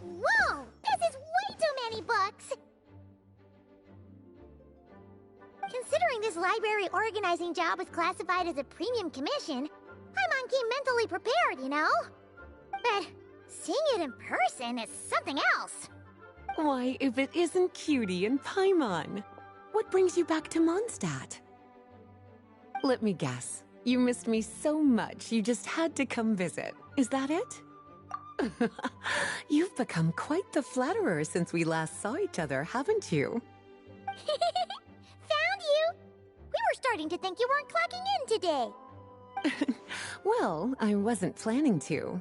Whoa! This is way too many books! Considering this library organizing job was classified as a premium commission, Paimon came mentally prepared, you know? But seeing it in person is something else. Why, if it isn't Cutie and Paimon? What brings you back to Mondstadt? Let me guess. You missed me so much you just had to come visit. Is that it? You've become quite the flatterer since we last saw each other, haven't you? Found you! We were starting to think you weren't clocking in today. Well, I wasn't planning to.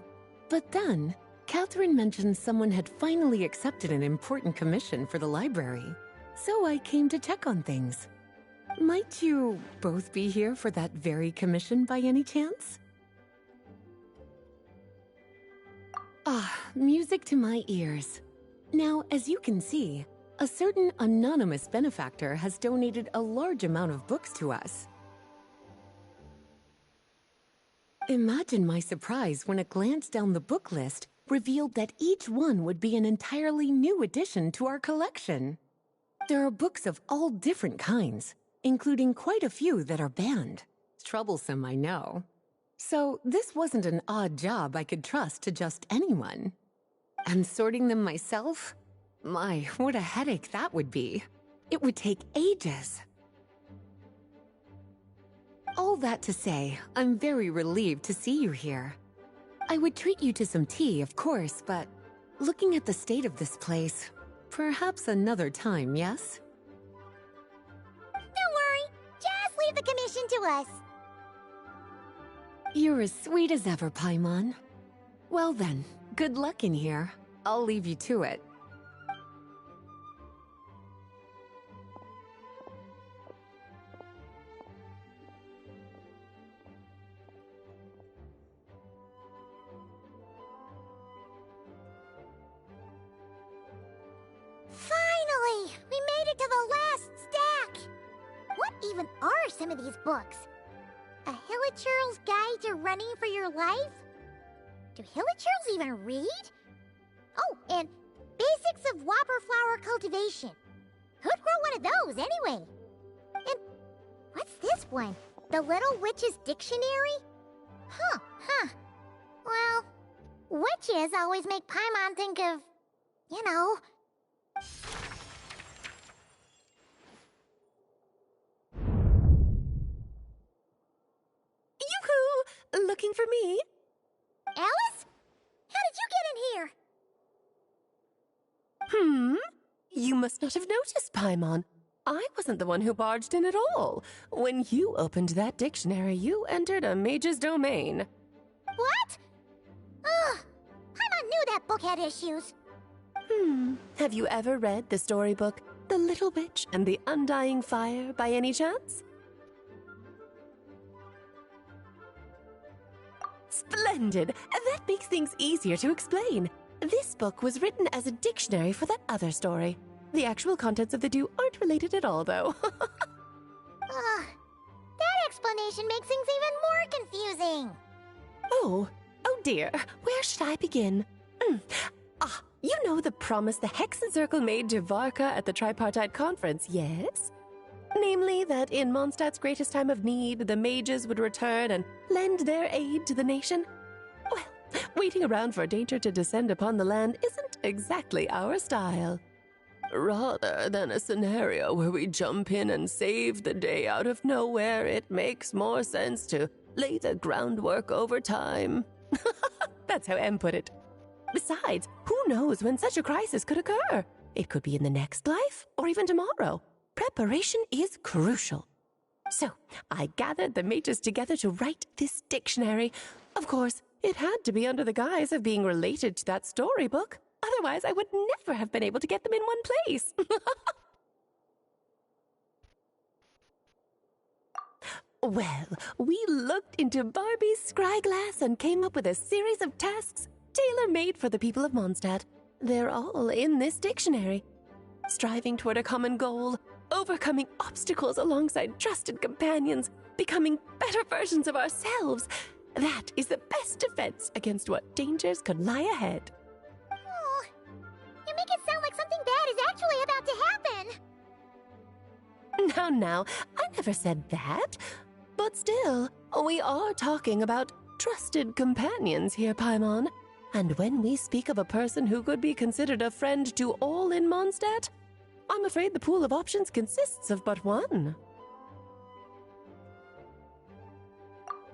But then, Catherine mentioned someone had finally accepted an important commission for the library. So I came to check on things. Might you both be here for that very commission by any chance? Ah, music to my ears. Now, as you can see, a certain anonymous benefactor has donated a large amount of books to us. Imagine my surprise when a glance down the book list revealed that each one would be an entirely new addition to our collection. There are books of all different kinds, including quite a few that are banned. Troublesome, I know. So this wasn't an odd job I could trust to just anyone. And sorting them myself? My, what a headache that would be. It would take ages. All that to say, I'm very relieved to see you here. I would treat you to some tea, of course, but looking at the state of this place, perhaps another time, yes? Don't worry, just leave the commission to us. You're as sweet as ever, Paimon. Well then, good luck in here. I'll leave you to it. Finally! We made it to the last stack! What even are some of these books? A Hilichurl's Guide to Running for Your Life? Do Hilichurls even read? Oh, and Basics of Whopper Flower Cultivation. Who'd grow one of those, anyway? And what's this one? The Little Witch's Dictionary? Huh. Well, witches always make Paimon think of, you know... Yoo-hoo! Looking for me? Alice? How did you get in here? You must not have noticed, Paimon. I wasn't the one who barged in at all. When you opened that dictionary, you entered a mage's domain. What? Ugh! Paimon knew that book had issues. Have you ever read the storybook, The Little Witch and the Undying Fire, by any chance? Splendid! That makes things easier to explain. This book was written as a dictionary for that other story. The actual contents of the two aren't related at all, though. Ugh. That explanation makes things even more confusing. Oh dear. Where should I begin? You know the promise the Hexen Circle made to Varka at the Tripartite Conference, yes? Namely, that in Mondstadt's greatest time of need, the mages would return and lend their aid to the nation? Well, waiting around for danger to descend upon the land isn't exactly our style. Rather than a scenario where we jump in and save the day out of nowhere, it makes more sense to lay the groundwork over time. That's how Em put it. Besides, who knows when such a crisis could occur? It could be in the next life, or even tomorrow. Preparation is crucial. So, I gathered the mages together to write this dictionary. Of course, it had to be under the guise of being related to that storybook. Otherwise, I would never have been able to get them in one place. Well, we looked into Barbie's scryglass and came up with a series of tasks tailor-made for the people of Mondstadt. They're all in this dictionary. Striving toward a common goal, overcoming obstacles alongside trusted companions, becoming better versions of ourselves. That is the best defense against what dangers could lie ahead. Oh, you make it sound like something bad is actually about to happen. Now, I never said that. But still, we are talking about trusted companions here, Paimon. And when we speak of a person who could be considered a friend to all in Mondstadt, I'm afraid the pool of options consists of but one.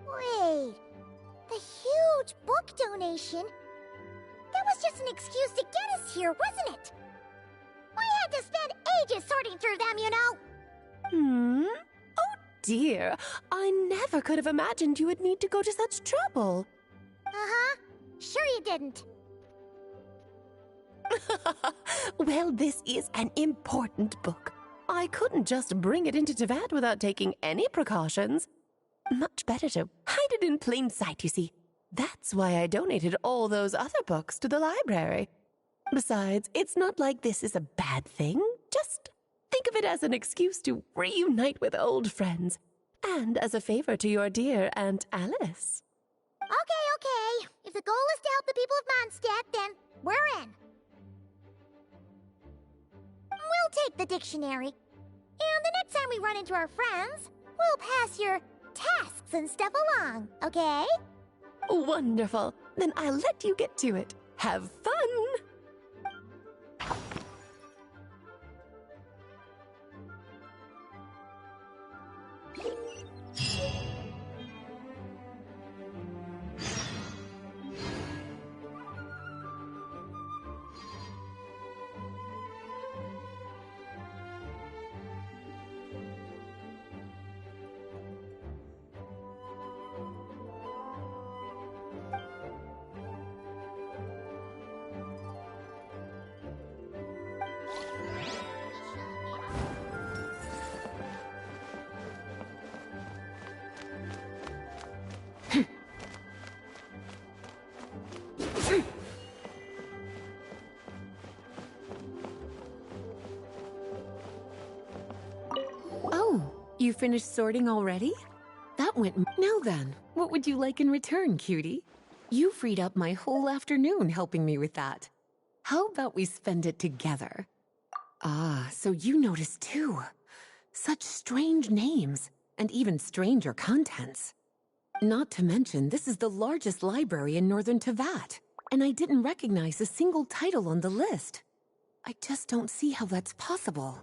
Wait, the huge book donation? That was just an excuse to get us here, wasn't it? We had to spend ages sorting through them, you know. Oh dear, I never could have imagined you would need to go to such trouble. Uh-huh. Sure you didn't. Well, this is an important book. I couldn't just bring it into Teyvat without taking any precautions. Much better to hide it in plain sight, you see. That's why I donated all those other books to the library. Besides, it's not like this is a bad thing. Just think of it as an excuse to reunite with old friends. And as a favor to your dear Aunt Alice. Okay. If the goal is to help the people of Mondstadt, then we're in. We'll take the dictionary. And the next time we run into our friends, we'll pass your tasks and stuff along, okay? Wonderful. Then I'll let you get to it. Have fun! You finished sorting already? That went... Now then, what would you like in return, cutie? You freed up my whole afternoon helping me with that. How about we spend it together? Ah, so you noticed too. Such strange names, and even stranger contents. Not to mention, this is the largest library in northern Teyvat, and I didn't recognize a single title on the list. I just don't see how that's possible.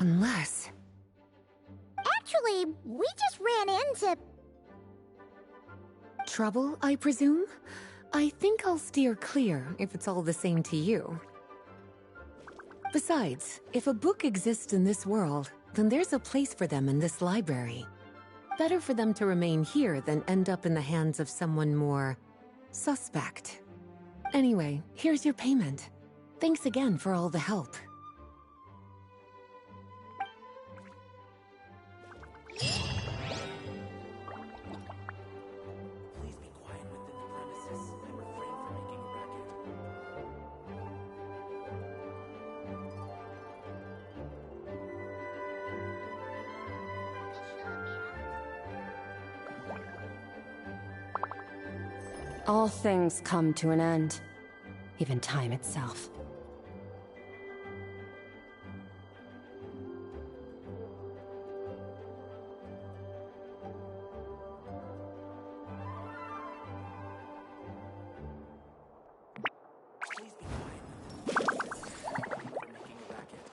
Unless... Actually, we just ran into... Trouble, I presume? I think I'll steer clear if it's all the same to you. Besides, if a book exists in this world, then there's a place for them in this library. Better for them to remain here than end up in the hands of someone more... suspect. Anyway, here's your payment. Thanks again for all the help. Please be quiet within the premises and refrain from making a racket. All things come to an end, even time itself. Please be quiet within the premises and refrain from making a racket.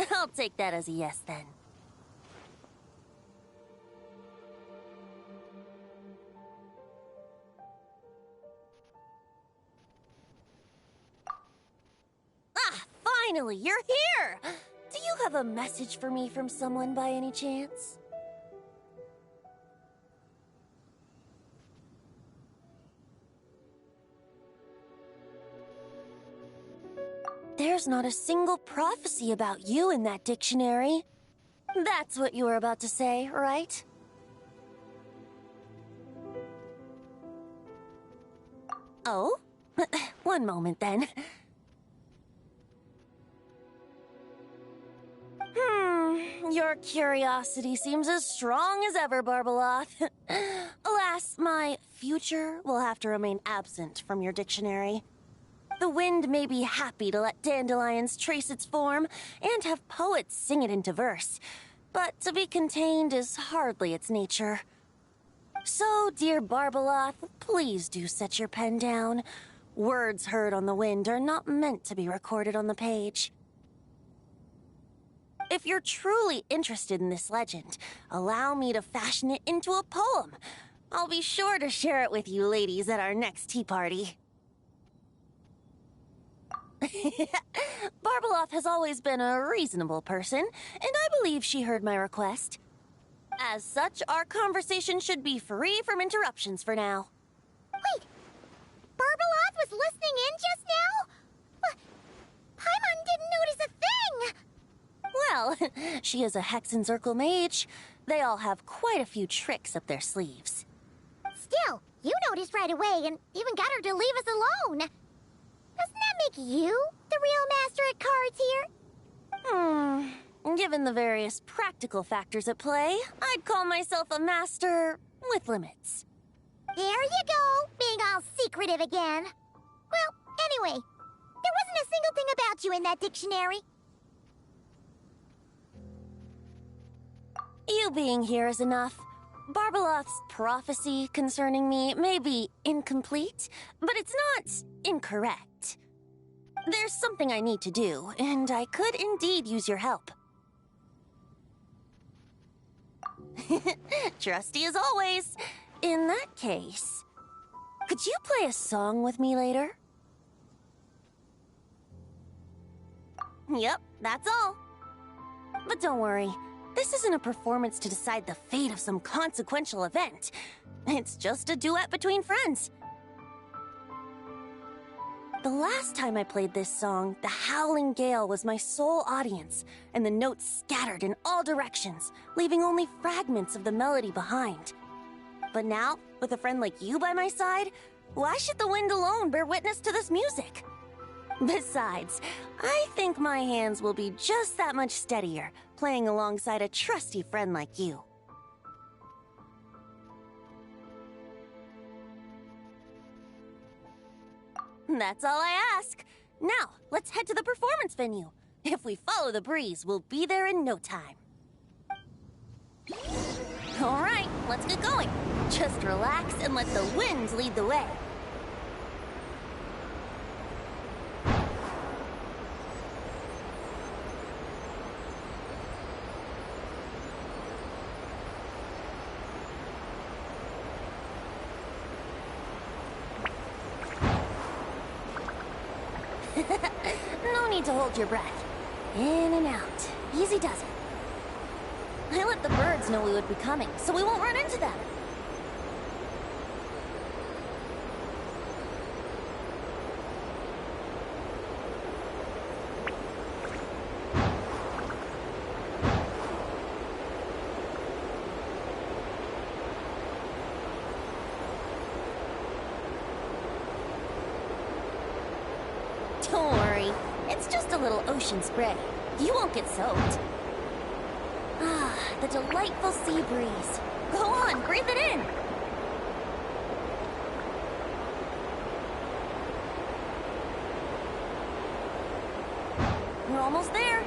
I'll take that as a yes, then. Ah, finally, you're here! Do you have a message for me from someone by any chance? There's not a single prophecy about you in that dictionary. That's what you were about to say, right? Oh? One moment, then. Your curiosity seems as strong as ever, Barbeloth. Alas, my future will have to remain absent from your dictionary. The wind may be happy to let dandelions trace its form and have poets sing it into verse, but to be contained is hardly its nature. So, dear Barbeloth, please do set your pen down. Words heard on the wind are not meant to be recorded on the page. If you're truly interested in this legend, allow me to fashion it into a poem. I'll be sure to share it with you ladies at our next tea party. Barbeloth has always been a reasonable person, and I believe she heard my request. As such, our conversation should be free from interruptions for now. Wait, Barbeloth was listening in just now? Paimon didn't notice a thing! Well, she is a Hexenzirkel mage. They all have quite a few tricks up their sleeves. Still, you noticed right away and even got her to leave us alone. Doesn't that make you the real master at cards here? Given the various practical factors at play, I'd call myself a master with limits. There you go, being all secretive again. Well, anyway, there wasn't a single thing about you in that dictionary. You being here is enough. Barbeloth's prophecy concerning me may be incomplete, but it's not incorrect. There's something I need to do, and I could indeed use your help. Trusty as always. In that case, could you play a song with me later? Yep, that's all. But don't worry. This isn't a performance to decide the fate of some consequential event. It's just a duet between friends. The last time I played this song, the howling gale was my sole audience, and the notes scattered in all directions, leaving only fragments of the melody behind. But now, with a friend like you by my side, why should the wind alone bear witness to this music? Besides, I think my hands will be just that much steadier, playing alongside a trusty friend like you. That's all I ask. Now, let's head to the performance venue. If we follow the breeze, we'll be there in no time. All right, let's get going. Just relax and let the winds lead the way. No need to hold your breath. In and out. Easy does it. I let the birds know we would be coming, so we won't run into them. Don't worry, it's just a little ocean spray. You won't get soaked. Ah, the delightful sea breeze. Go on, breathe it in. We're almost there.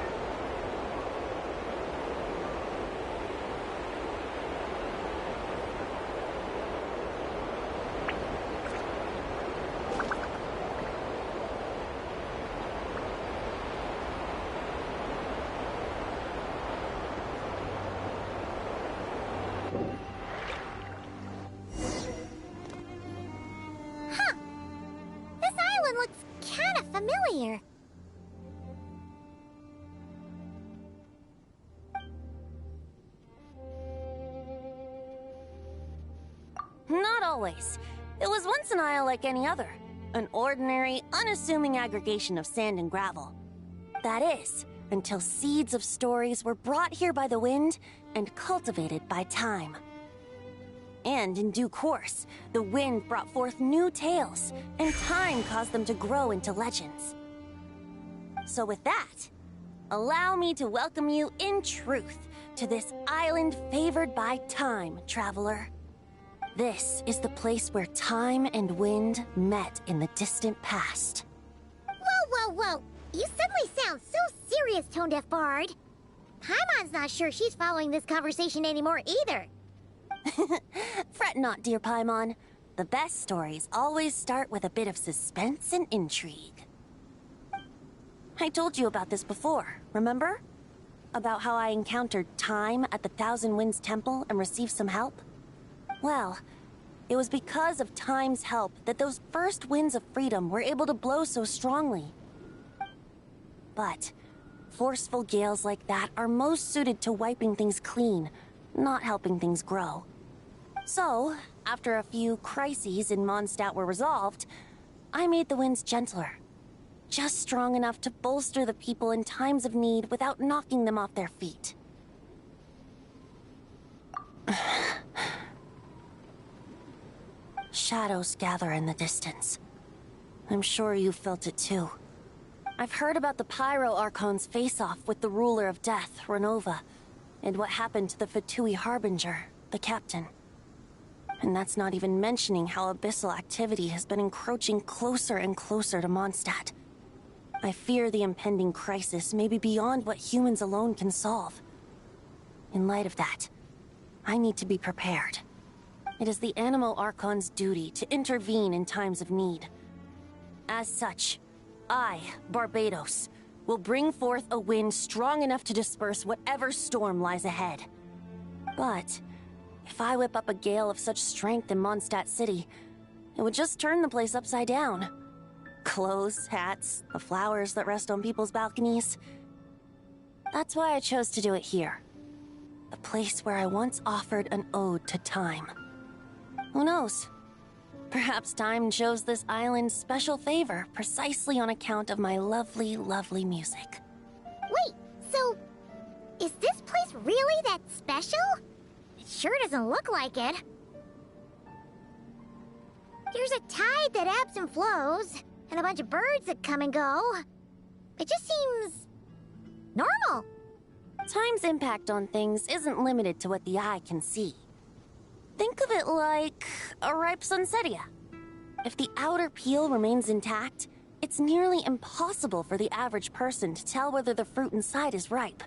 Huh. This island looks kind of familiar. Not always. It was once an isle like any other. An ordinary, unassuming aggregation of sand and gravel. That is, until seeds of stories were brought here by the wind and cultivated by time. And in due course, the wind brought forth new tales, and time caused them to grow into legends. So with that, allow me to welcome you in truth to this island favored by time, traveler. This is the place where time and wind met in the distant past. Whoa. You suddenly sound so serious, Tone Deaf Bard. Paimon's not sure she's following this conversation anymore either. Fret not, dear Paimon. The best stories always start with a bit of suspense and intrigue. I told you about this before, remember? About how I encountered Time at the Thousand Winds Temple and received some help? Well, it was because of Time's help that those first winds of freedom were able to blow so strongly. But forceful gales like that are most suited to wiping things clean, not helping things grow. So, after a few crises in Mondstadt were resolved, I made the winds gentler. Just strong enough to bolster the people in times of need without knocking them off their feet. Shadows gather in the distance. I'm sure you felt it too. I've heard about the Pyro Archon's face-off with the ruler of death, Renova, and what happened to the Fatui Harbinger, the captain. And that's not even mentioning how abyssal activity has been encroaching closer and closer to Mondstadt. I fear the impending crisis may be beyond what humans alone can solve. In light of that, I need to be prepared. It is the Animo Archon's duty to intervene in times of need. As such, I, Barbados, will bring forth a wind strong enough to disperse whatever storm lies ahead. But if I whip up a gale of such strength in Mondstadt City, it would just turn the place upside down. Clothes, hats, the flowers that rest on people's balconies. That's why I chose to do it here. The place where I once offered an ode to time. Who knows? Perhaps time shows this island special favor precisely on account of my lovely, lovely music. Wait, so is this place really that special? It sure doesn't look like it. There's a tide that ebbs and flows, and a bunch of birds that come and go. It just seems normal. Time's impact on things isn't limited to what the eye can see. Think of it like a ripe sunsetia. If the outer peel remains intact, it's nearly impossible for the average person to tell whether the fruit inside is ripe.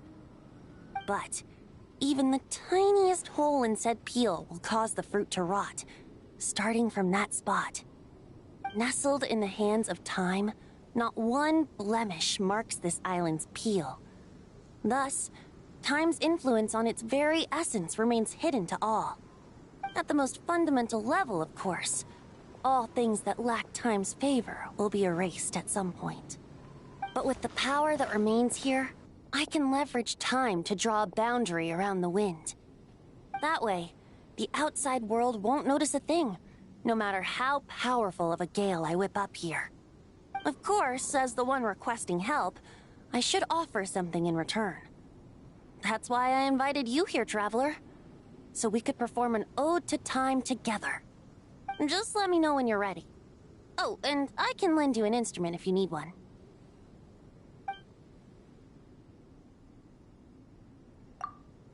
But even the tiniest hole in said peel will cause the fruit to rot, starting from that spot. Nestled in the hands of time, not one blemish marks this island's peel. Thus, time's influence on its very essence remains hidden to all. At the most fundamental level, of course, all things that lack time's favor will be erased at some point. But with the power that remains here, I can leverage time to draw a boundary around the wind. That way, the outside world won't notice a thing, no matter how powerful of a gale I whip up here. Of course, as the one requesting help, I should offer something in return. That's why I invited you here, Traveler. So we could perform an ode to time together. Just let me know when you're ready. Oh, and I can lend you an instrument if you need one.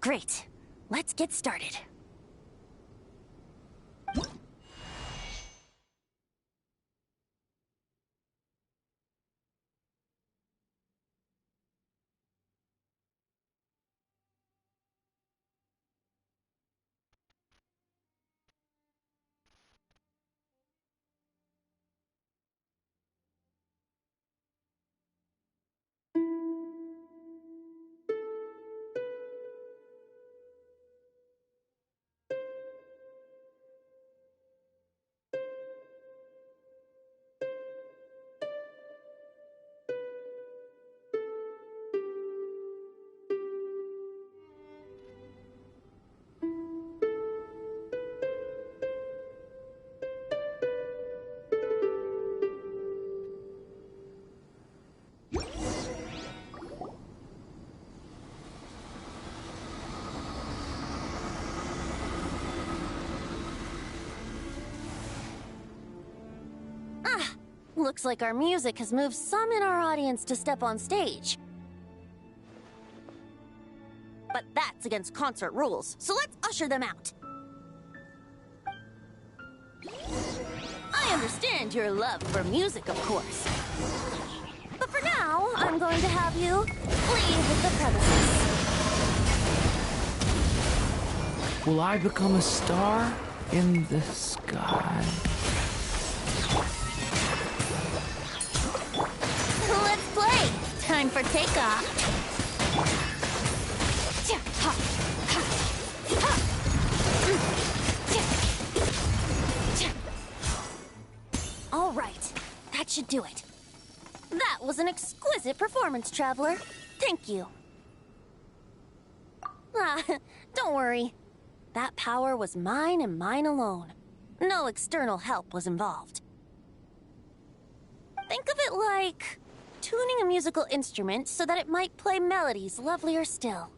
Great. Let's get started. Looks like our music has moved some in our audience to step on stage. But that's against concert rules, so let's usher them out. I understand your love for music, of course. But for now, I'm going to have you leave the premises. Will I become a star in the sky? Let's play! Time for takeoff. All right, that should do it. That was an exquisite performance, Traveler. Thank you. Don't worry. That power was mine and mine alone. No external help was involved. Think of it like tuning a musical instrument so that it might play melodies lovelier still.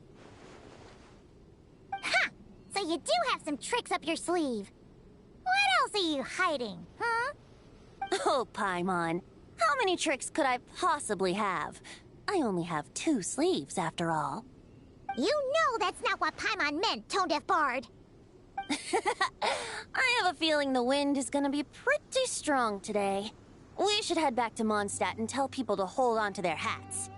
Ha! So you do have some tricks up your sleeve. What else are you hiding, huh? Oh, Paimon. How many tricks could I possibly have? I only have 2 sleeves, after all. You know that's not what Paimon meant, Tone-Deaf Bard. I have a feeling the wind is gonna be pretty strong today. We should head back to Mondstadt and tell people to hold on to their hats.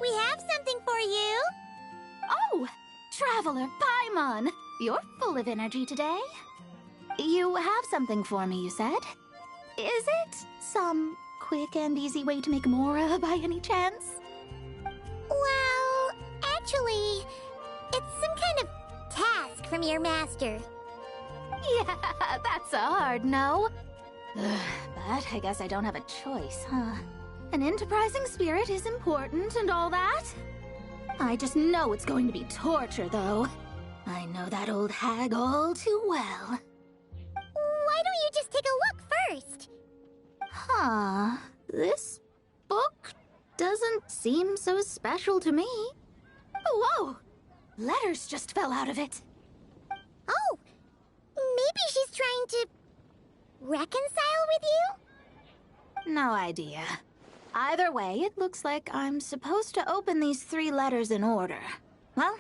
We have something for you. Oh, Traveler Paimon, you're full of energy today. You have something for me, you said? Is it some quick and easy way to make Mora by any chance? Well, actually, it's some kind of task from your master. Yeah, that's a hard no. But I guess I don't have a choice, huh? An enterprising spirit is important and all that. I just know it's going to be torture, though. I know that old hag all too well. Why don't you just take a look first? Huh. This book doesn't seem so special to me. Oh, whoa! Letters just fell out of it. Oh, maybe she's trying to reconcile with you? No idea. Either way, it looks like I'm supposed to open these 3 letters in order. Well,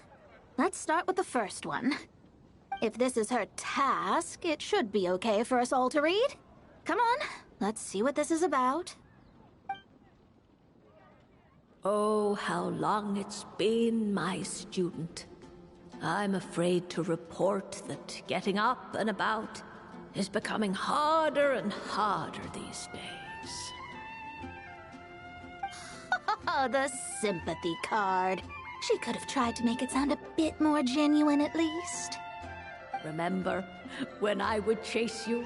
let's start with the first one. If this is her task, it should be okay for us all to read. Come on, let's see what this is about. Oh, how long it's been, my student. I'm afraid to report that getting up and about is becoming harder and harder these days. Oh, the sympathy card. She could have tried to make it sound a bit more genuine at least. Remember when I would chase you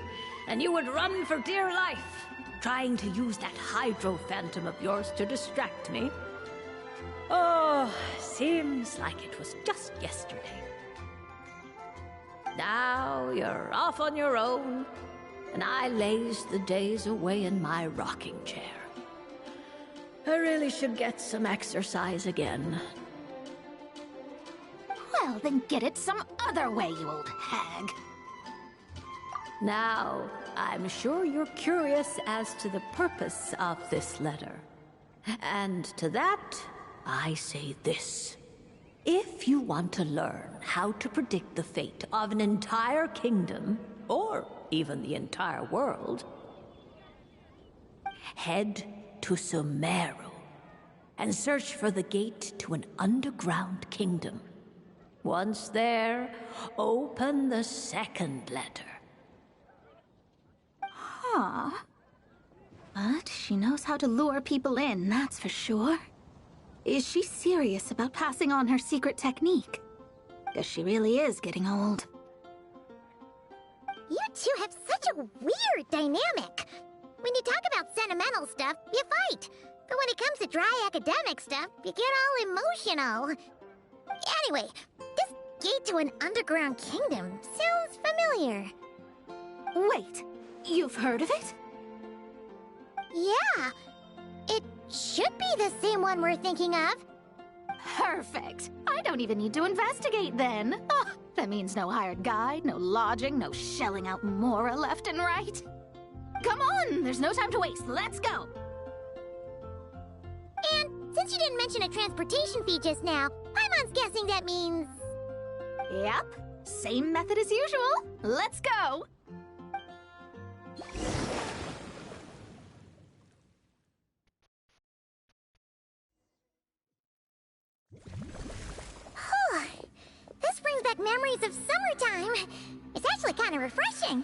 and you would run for dear life, trying to use that hydro phantom of yours to distract me? Oh, seems like it was just yesterday. Now you're off on your own, and I laze the days away in my rocking chair. I really should get some exercise again. Well, then get it some other way, you old hag. Now, I'm sure you're curious as to the purpose of this letter. And to that, I say this. If you want to learn how to predict the fate of an entire kingdom, or even the entire world, head to Sumeru and search for the gate to an underground kingdom. Once there, open the second letter. Huh. But she knows how to lure people in, that's for sure. Is she serious about passing on her secret technique? Guess she really is getting old. You two have such a weird dynamic. When you talk about sentimental stuff, you fight. But when it comes to dry academic stuff, you get all emotional. Anyway, this gate to an underground kingdom sounds familiar. Wait, you've heard of it? Yeah, it should be the same one we're thinking of. Perfect. I don't even need to investigate then. Oh, that means no hired guide, no lodging, no shelling out Mora left and right. Come on, there's no time to waste. Let's go. And since you didn't mention a transportation fee just now, Paimon's guessing that means... Yep, same method as usual. Let's go. This brings back memories of summertime. It's actually kind of refreshing.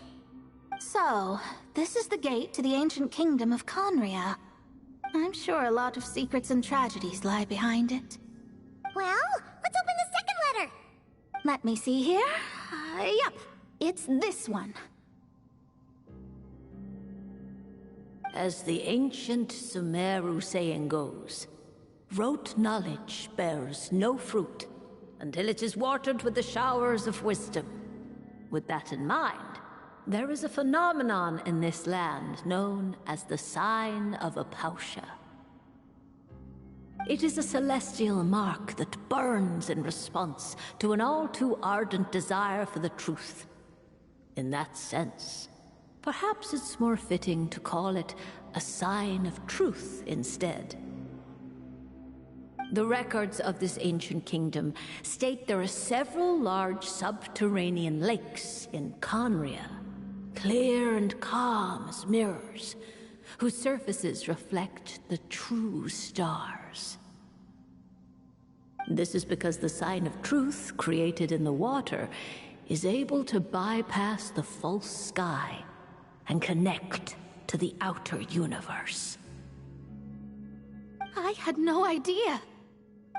So, this is the gate to the ancient kingdom of Conria. I'm sure a lot of secrets and tragedies lie behind it. Well, let's open the second letter. Let me see here. Yep, it's this one. As the ancient Sumeru saying goes, rote knowledge bears no fruit until it is watered with the showers of wisdom. With that in mind, there is a phenomenon in this land known as the Sign of Apausha. It is a celestial mark that burns in response to an all-too-ardent desire for the truth. In that sense, perhaps it's more fitting to call it a sign of truth instead. The records of this ancient kingdom state there are several large subterranean lakes in Conria, clear and calm as mirrors, whose surfaces reflect the true stars. This is because the sign of truth created in the water is able to bypass the false sky and connect to to the outer universe. I had no idea.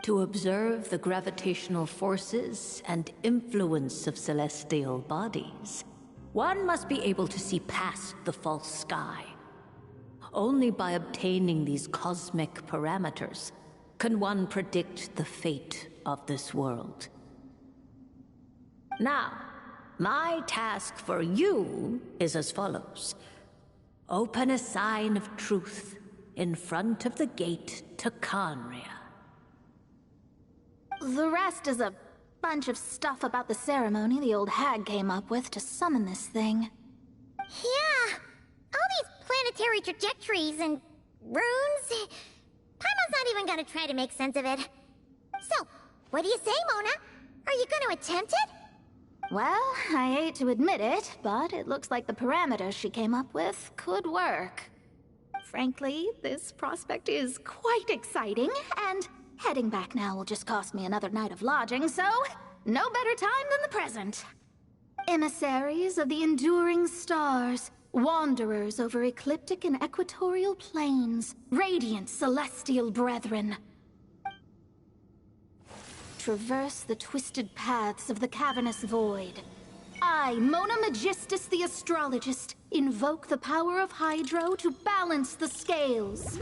To observe the gravitational forces and influence of celestial bodies, one must be able to see past the false sky. Only by obtaining these cosmic parameters can one predict the fate of this world. Now, my task for you is as follows. Open a sign of truth in front of the gate to Conria. The rest is a bunch of stuff about the ceremony the old hag came up with to summon this thing. Yeah, all these planetary trajectories and runes. Paimon's not even gonna try to make sense of it. So, what do you say, Mona? Are you gonna attempt it? Well, I hate to admit it, but it looks like the parameters she came up with could work. Frankly, this prospect is quite exciting, and heading back now will just cost me another night of lodging, so no better time than the present. Emissaries of the enduring stars, wanderers over ecliptic and equatorial planes, radiant celestial brethren. Traverse the twisted paths of the cavernous void. I, Mona Magistus the Astrologist, invoke the power of Hydro to balance the scales.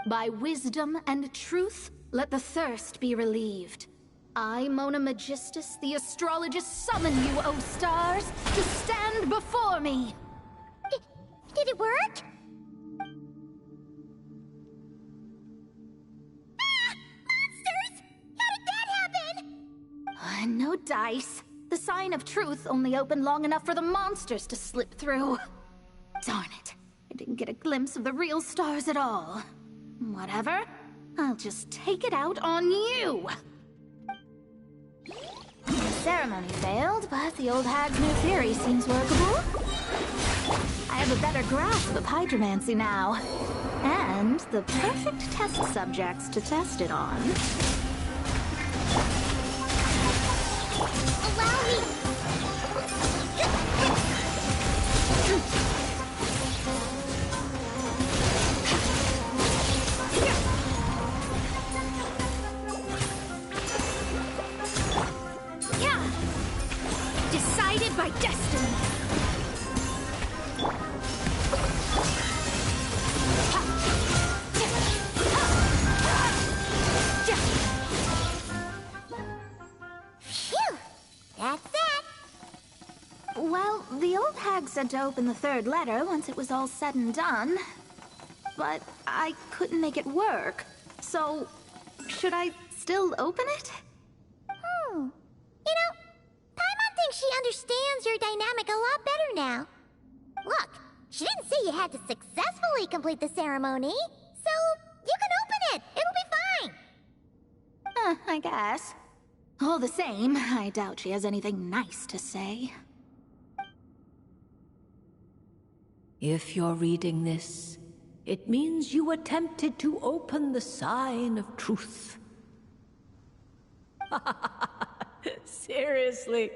By wisdom and truth, let the thirst be relieved. I, Mona Magistus, the Astrologist, summon you, O stars, to stand before me! Did it work? Ah! Monsters! How did that happen? No dice. The sign of truth only opened long enough for the monsters to slip through. Darn it. I didn't get a glimpse of the real stars at all. Whatever. I'll just take it out on you! The ceremony failed, but the old hag's new theory seems workable. I have a better grasp of hydromancy now. And the perfect test subjects to test it on. Allow me! Decided by destiny. Phew! That's that! Well, the old hag said to open the third letter once it was all said and done. But I couldn't make it work. So, should I still open it? You know, Paimon thinks she understands your dynamic a lot better now. Look, she didn't say you had to successfully complete the ceremony, so you can open it. It'll be fine. I guess. All the same, I doubt she has anything nice to say. If you're reading this, it means you attempted to open the sign of truth. Seriously,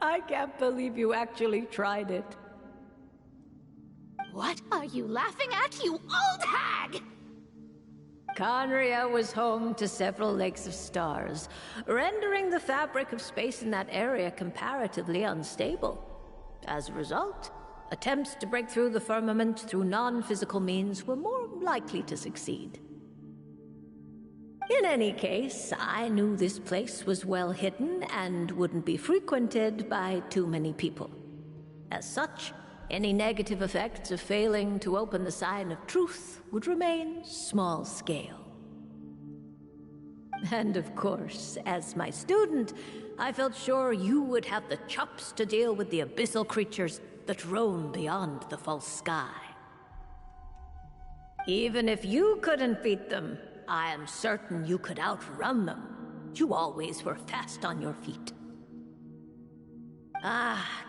I can't believe you actually tried it. What are you laughing at, you old hag? Conria was home to several lakes of stars, rendering the fabric of space in that area comparatively unstable. As a result, attempts to break through the firmament through non-physical means were more likely to succeed. In any case, I knew this place was well hidden and wouldn't be frequented by too many people. As such, any negative effects of failing to open the sign of truth would remain small scale. And of course, as my student, I felt sure you would have the chops to deal with the abyssal creatures that roam beyond the false sky. Even if you couldn't beat them, I am certain you could outrun them. You always were fast on your feet.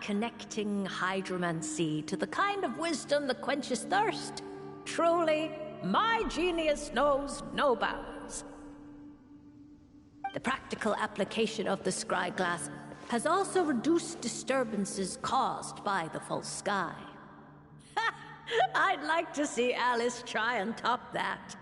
Connecting hydromancy to the kind of wisdom that quenches thirst. Truly, my genius knows no bounds. The practical application of the scryglass has also reduced disturbances caused by the false sky. I'd like to see Alice try and top that.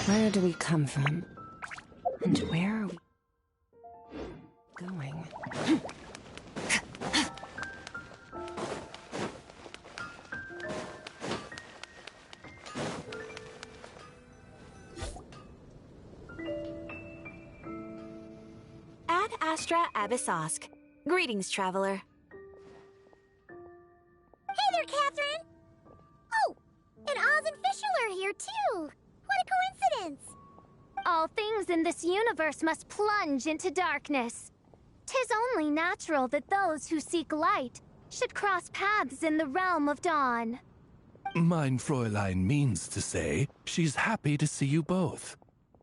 Where do we come from? And where are we going? Astra Abyssosk. Greetings, traveler. Hey there, Catherine! Oh, and Oz and Fischl are here too! What a coincidence! All things in this universe must plunge into darkness. 'Tis only natural that those who seek light should cross paths in the realm of dawn. Mein Fräulein means to say she's happy to see you both.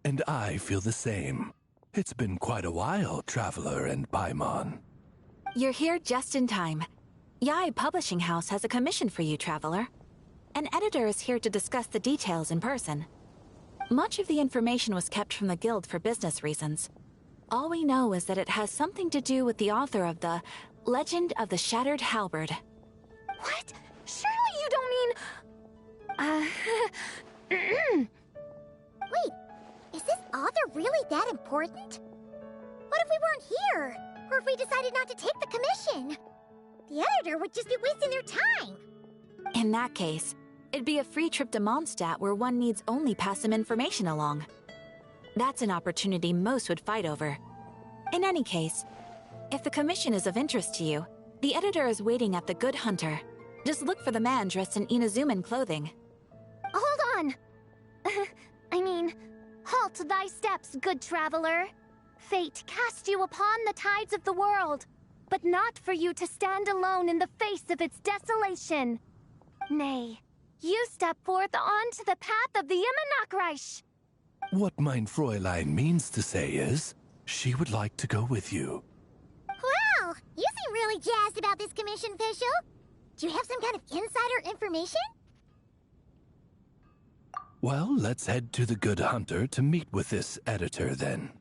And I feel the same. It's been quite a while, Traveler and Paimon. You're here just in time. Yai Publishing House has a commission for you, traveler. An editor is here to discuss the details in person. Much of the information was kept from the guild for business reasons. All we know is that it has something to do with the author of the Legend of the Shattered Halberd. What? Surely you don't mean... Wait, is this author really that important? What if we weren't here? Or if we decided not to take the commission? The editor would just be wasting their time. In that case, it'd be a free trip to Mondstadt where one needs only pass some information along. That's an opportunity most would fight over. In any case, if the commission is of interest to you, the editor is waiting at the Good Hunter. Just look for the man dressed in Inazuman clothing. Hold on! Halt thy steps, good traveler. Fate cast you upon the tides of the world, but not for you to stand alone in the face of its desolation. Nay, you step forth onto the path of the Immernachtreich. What mein Fräulein means to say is, she would like to go with you. Wow, you seem really jazzed about this commission, Fischl. Do you have some kind of insider information? Well, let's head to the Good Hunter to meet with this editor then.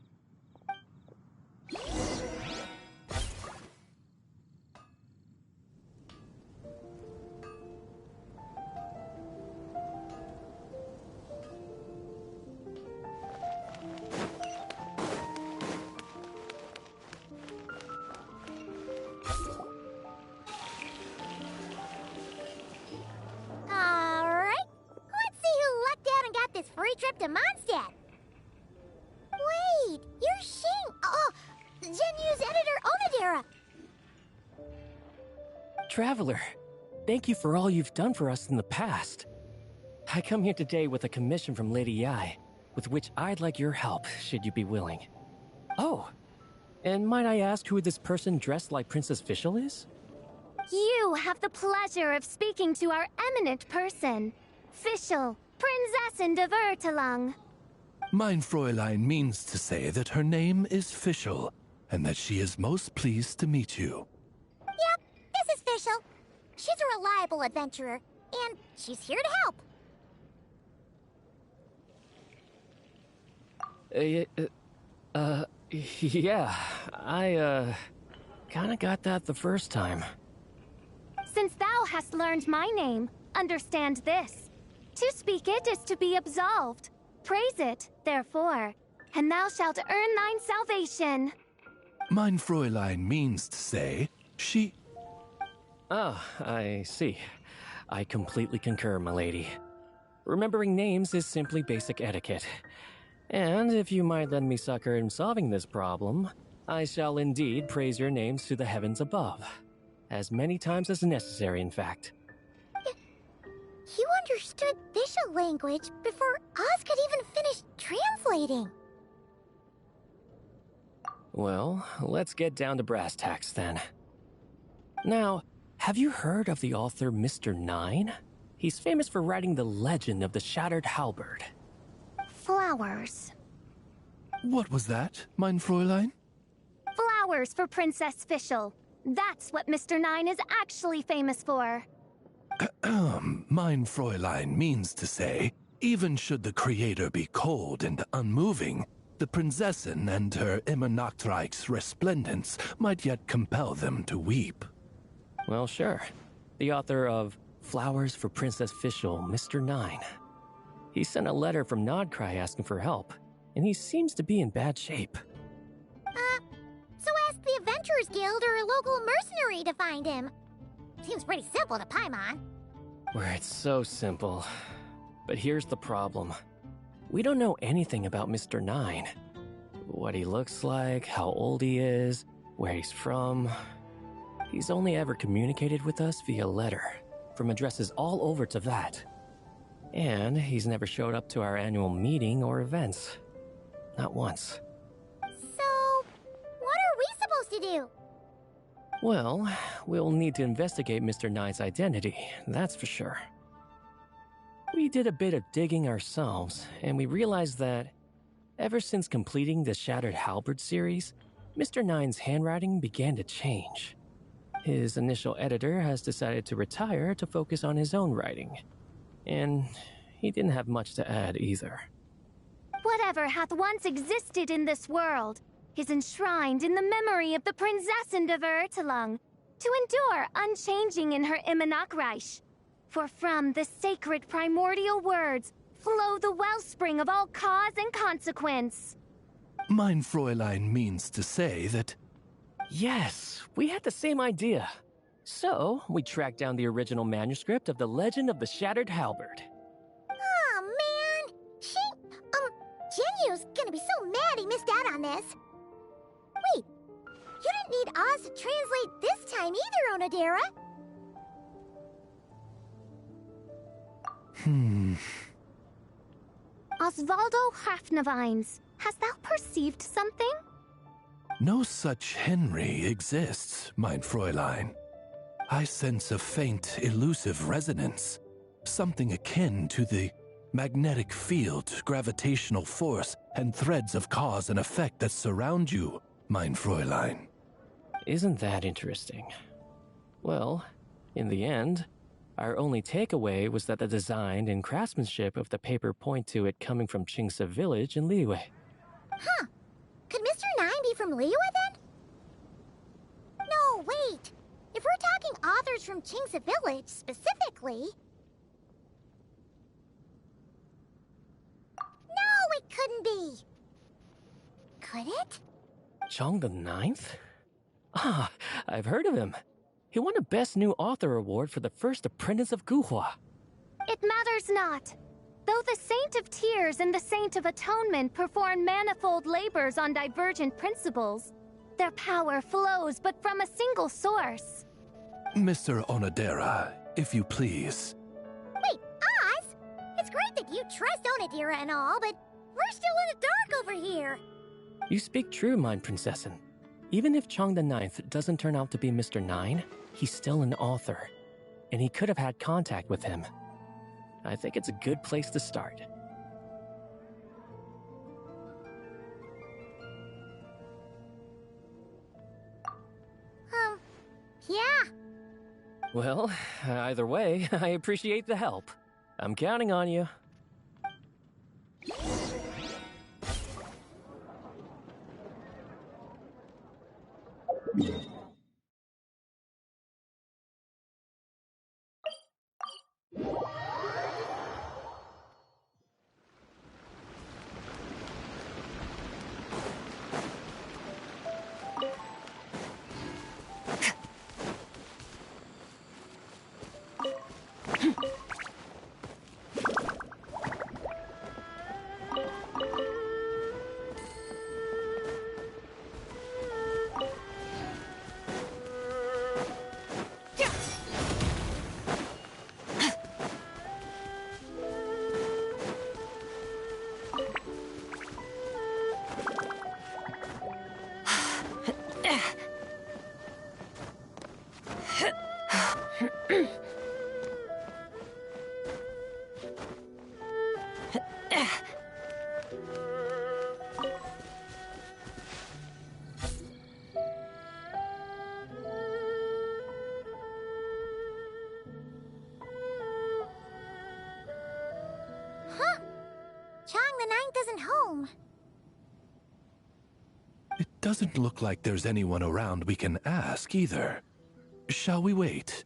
This free trip to Mondstadt. Wait, you're Shing. Oh, Genyu's editor Onodera. Traveler, thank you for all you've done for us in the past. I come here today with a commission from Lady Yai, with which I'd like your help, should you be willing. Oh, and might I ask who this person dressed like Princess Fischl is? You have the pleasure of speaking to our eminent person, Fischl, Prinzessin de Vertelung. Mein Fräulein means to say that her name is Fischl, and that she is most pleased to meet you. Yep, this is Fischl. She's a reliable adventurer, and she's here to help. Yeah, I, kinda got that the first time. Since thou hast learned my name, understand this. To speak it is to be absolved. Praise it, therefore, and thou shalt earn thine salvation. Mein Fräulein means to say, she... Ah, I see. I completely concur, my lady. Remembering names is simply basic etiquette. And if you might lend me succor in solving this problem, I shall indeed praise your names to the heavens above. As many times as necessary, in fact. You understood Fischl language before Oz could even finish translating. Well, let's get down to brass tacks then. Now, have you heard of the author Mr. Nine? He's famous for writing the legend of the Shattered Halberd. Flowers. What was that, mein Fräulein? Flowers for Princess Fischl. That's what Mr. Nine is actually famous for. Mein Fräulein means to say, even should the creator be cold and unmoving, the Prinzessin and her Immernachtreich's resplendence might yet compel them to weep. Well, sure. The author of Flowers for Princess Fischl, Mr. Nine. He sent a letter from Nodcry asking for help, and he seems to be in bad shape. So ask the Adventurers Guild or a local mercenary to find him. Seems pretty simple to Paimon. Where it's so simple. But here's the problem. We don't know anything about Mr. Nine. what he looks like, how old he is, where he's from. He's only ever communicated with us via letter, from addresses all over Teyvat. And he's never showed up to our annual meeting or events. Not once. So, what are we supposed to do? Well, we'll need to investigate Mr. Nine's identity, that's for sure. We did a bit of digging ourselves, and we realized that ever since completing the Shattered Halberd series, Mr. Nine's handwriting began to change. His initial editor has decided to retire to focus on his own writing. And he didn't have much to add either. Whatever hath once existed in this world is enshrined in the memory of the Prinzessin de Vertelung, to endure unchanging in her Immanakreich. For from the sacred primordial words flow the wellspring of all cause and consequence. Mein Fräulein means to say that... Yes, we had the same idea. So, we tracked down the original manuscript of the Legend of the Shattered Halberd. Aw, man! Genyu's gonna be so mad he missed out on this. Wait, you didn't need Oz to translate this time either, Onodera. Osvaldo Hafnavines, hast thou perceived something? No such Henry exists, mein Fräulein. I sense a faint, elusive resonance. Something akin to the magnetic field, gravitational force, and threads of cause and effect that surround you, mein Fräulein. Isn't that interesting? Well, in the end, our only takeaway was that the design and craftsmanship of the paper point to it coming from Qingce village in Liyue. Huh. Could Mr. Nine be from Liyue then? No, wait. If we're talking authors from Qingce village specifically... No, it couldn't be. Could it? Chong the Ninth? Ah, I've heard of him. He won a Best New Author award for the first apprentice of Guhua. It matters not. Though the Saint of Tears and the Saint of Atonement perform manifold labors on divergent principles, their power flows but from a single source. Mr. Onodera, if you please. Wait, Oz? It's great that you trust Onodera and all, but we're still in the dark over here. You speak true, mein Prinzessin. Even if Chong the Ninth doesn't turn out to be Mr. Nine, he's still an author, and he could have had contact with him. I think it's a good place to start. Yeah. Well, either way, I appreciate the help. I'm counting on you. Huh. Chong the Ninth isn't home. It doesn't look like there's anyone around we can ask either. Shall we wait?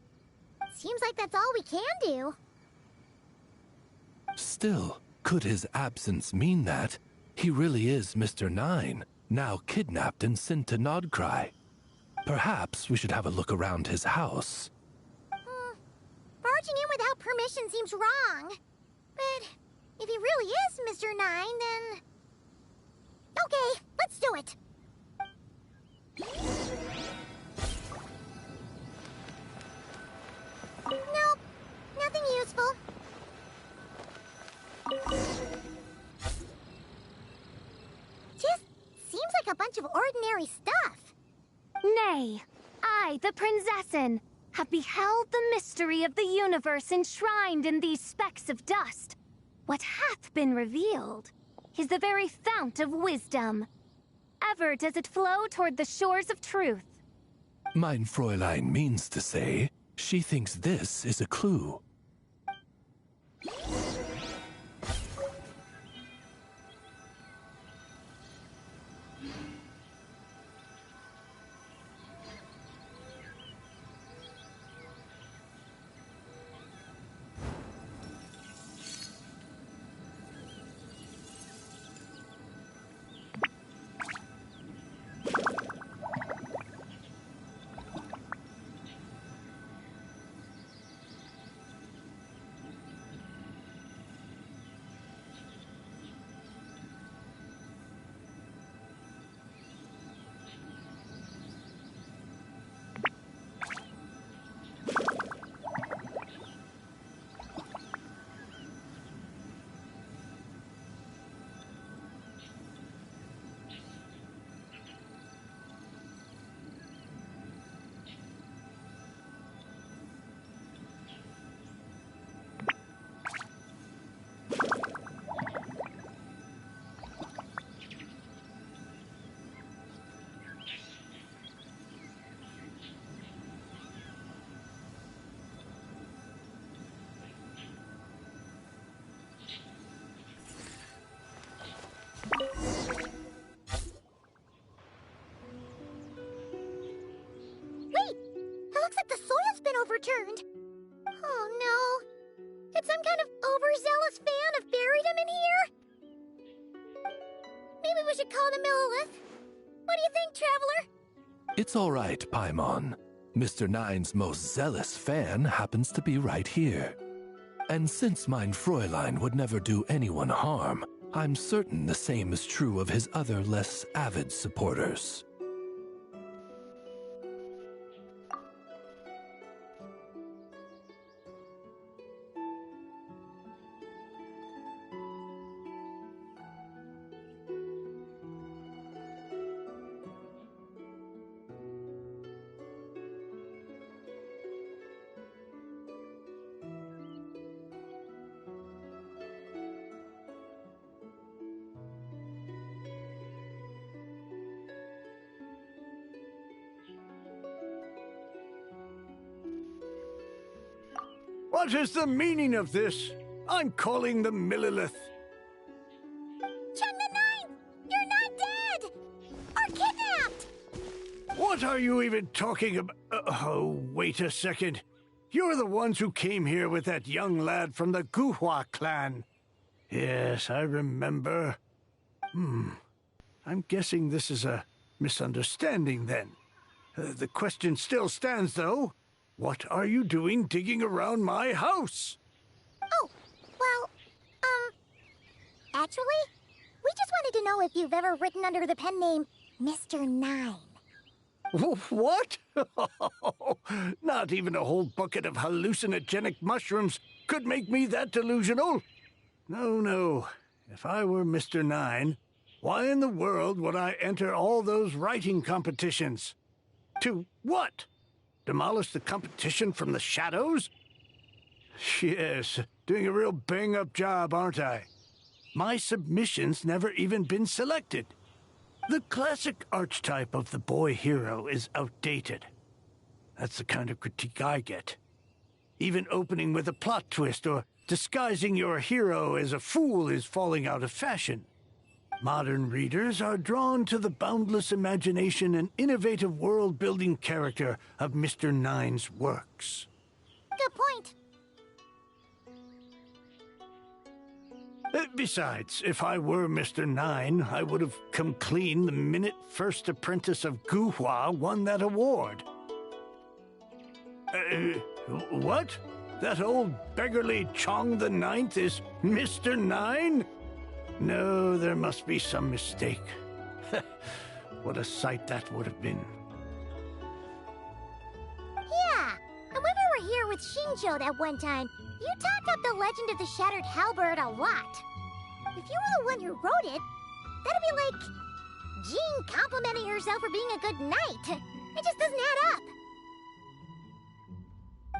Seems like that's all we can do. Still, could his absence mean that he really is Mr. Nine, now kidnapped and sent to Nodcry? Perhaps we should have a look around his house. Barging in without permission seems wrong. But if he really is Mr. Nine, then... Okay, let's do it. Nope, nothing useful. Just seems like a bunch of ordinary stuff. Nay, I, the Princessin, have beheld the mystery of the universe enshrined in these specks of dust. What hath been revealed is the very fount of wisdom. Ever does it flow toward the shores of truth. Mein Fräulein means to say, she thinks this is a clue. Wait! It looks like the soil's been overturned. Oh no. Did some kind of overzealous fan have buried him in here? Maybe we should call him Millilith. What do you think, Traveler? It's all right, Paimon. Mr. Nine's most zealous fan happens to be right here. And since Mein Fräulein would never do anyone harm, I'm certain the same is true of his other less avid supporters. What is the meaning of this? I'm calling the Millilith. Cheng the Ninth! You're not dead! Or kidnapped! What are you even talking about? Oh, wait a second. You're the ones who came here with that young lad from the Guhua clan. Yes, I remember. I'm guessing this is a misunderstanding then. The question still stands, though. What are you doing digging around my house? Oh, well, actually, we just wanted to know if you've ever written under the pen name Mr. Nine. What? Not even a whole bucket of hallucinogenic mushrooms could make me that delusional. No. If I were Mr. Nine, why in the world would I enter all those writing competitions? To what? Demolish the competition from the shadows? Yes, doing a real bang-up job, aren't I? My submission's never even been selected. The classic archetype of the boy hero is outdated. That's the kind of critique I get. Even opening with a plot twist or disguising your hero as a fool is falling out of fashion. Modern readers are drawn to the boundless imagination and innovative world-building character of Mr. Nine's works. Good point. Besides, if I were Mr. Nine, I would have come clean the minute First Apprentice of Guhua won that award. What? That old beggarly Chong the Ninth is Mr. Nine? No, there must be some mistake. What a sight that would have been. Yeah, and when we were here with Shinjo that one time, you talked up the legend of the Shattered Halberd a lot. If you were the one who wrote it, that'd be like Jean complimenting herself for being a good knight. It just doesn't add up.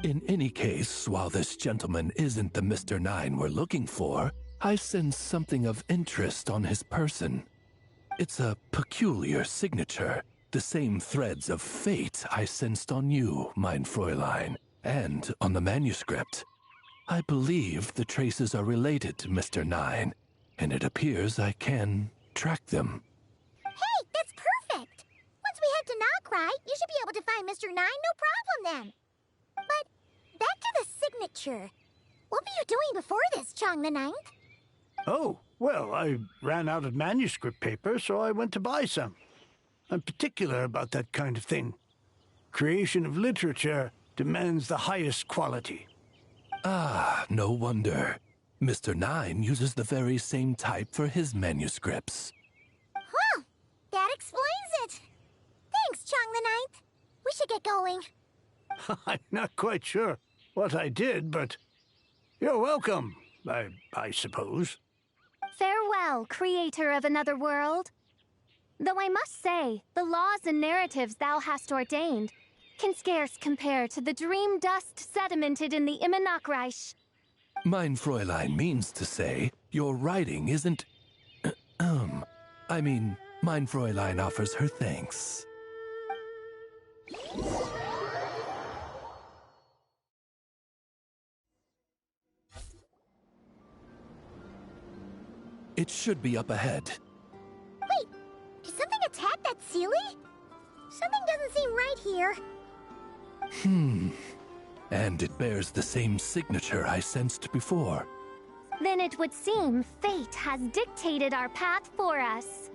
In any case, while this gentleman isn't the Mr. Nine we're looking for, I sense something of interest on his person. It's a peculiar signature, the same threads of fate I sensed on you, mein Fräulein, and on the manuscript. I believe the traces are related to Mr. Nine, and it appears I can track them. Hey, that's perfect! Once we head to Nocrai, you should be able to find Mr. Nine, no problem then. But back to the signature. What were you doing before this, Chong the Ninth? Oh, well, I ran out of manuscript paper, so I went to buy some. I'm particular about that kind of thing. Creation of literature demands the highest quality. Ah, no wonder. Mr. Nine uses the very same type for his manuscripts. Huh, that explains it. Thanks, Chong the Ninth. We should get going. I'm not quite sure what I did, but you're welcome, I suppose. Farewell, creator of another world. Though I must say, the laws and narratives thou hast ordained can scarce compare to the dream dust sedimented in the Immernachtreich. Mein Fräulein means to say, your writing isn't... I mean, mein Fräulein offers her thanks. It should be up ahead. Wait, did something attack that Sealy? Something doesn't seem right here. And it bears the same signature I sensed before. Then it would seem fate has dictated our path for us.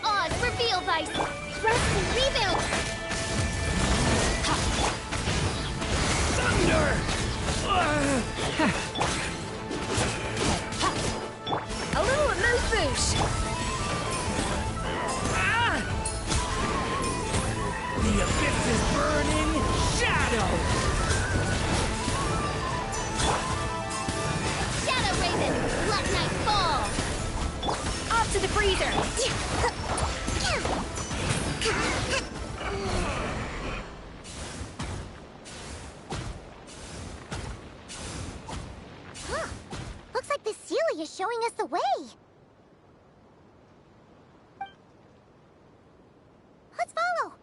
Odd reveal vice! Thrust and rebuild! Thunder! A little move boosh! The abyss is burning shadow! Shadow Raven, let night fall! Off to the freezer! Huh. Looks like the Sealy is showing us the way. Let's follow.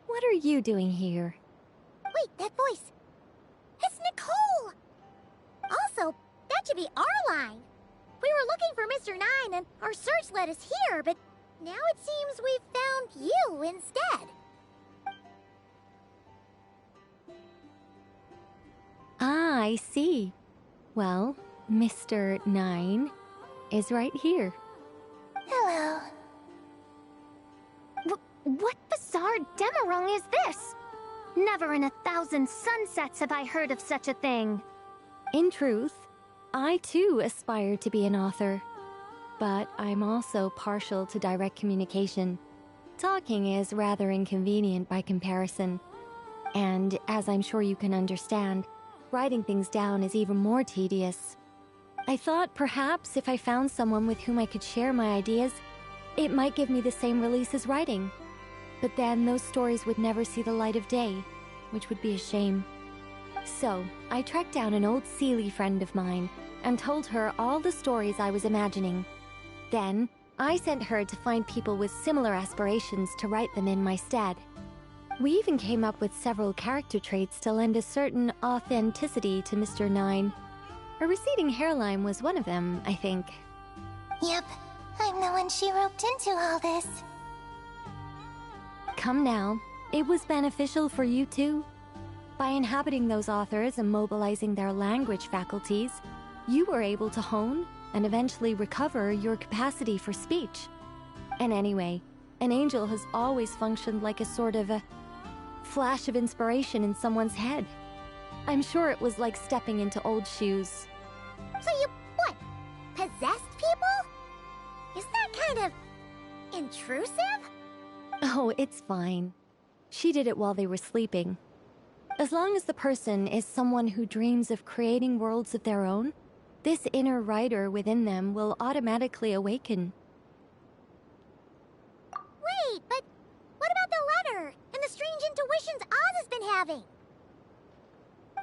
What are you doing here? Wait, that voice. It's Nicole! Also, that should be our line. We were looking for Mr. Nine and our search led us here, but now it seems we've found you instead. Ah, I see. Well, Mr. Nine is right here. Hello. What bizarre Demerung is this? Never in 1,000 sunsets have I heard of such a thing. In truth, I too aspire to be an author. But I'm also partial to direct communication. Talking is rather inconvenient by comparison. And as I'm sure you can understand, writing things down is even more tedious. I thought perhaps if I found someone with whom I could share my ideas, it might give me the same release as writing. But then those stories would never see the light of day, which would be a shame. So, I tracked down an old Sealy friend of mine and told her all the stories I was imagining. Then, I sent her to find people with similar aspirations to write them in my stead. We even came up with several character traits to lend a certain authenticity to Mr. Nine. A receding hairline was one of them, I think. Yep, I'm the one she roped into all this. Come now, it was beneficial for you too. By inhabiting those authors and mobilizing their language faculties, you were able to hone and eventually recover your capacity for speech. And anyway, an angel has always functioned like a sort of a flash of inspiration in someone's head. I'm sure it was like stepping into old shoes. So you, what, possessed people? Isn't that kind of intrusive? Oh, it's fine. She did it while they were sleeping. As long as the person is someone who dreams of creating worlds of their own, this inner writer within them will automatically awaken. Wait, but what about the letter and the strange intuitions Oz has been having?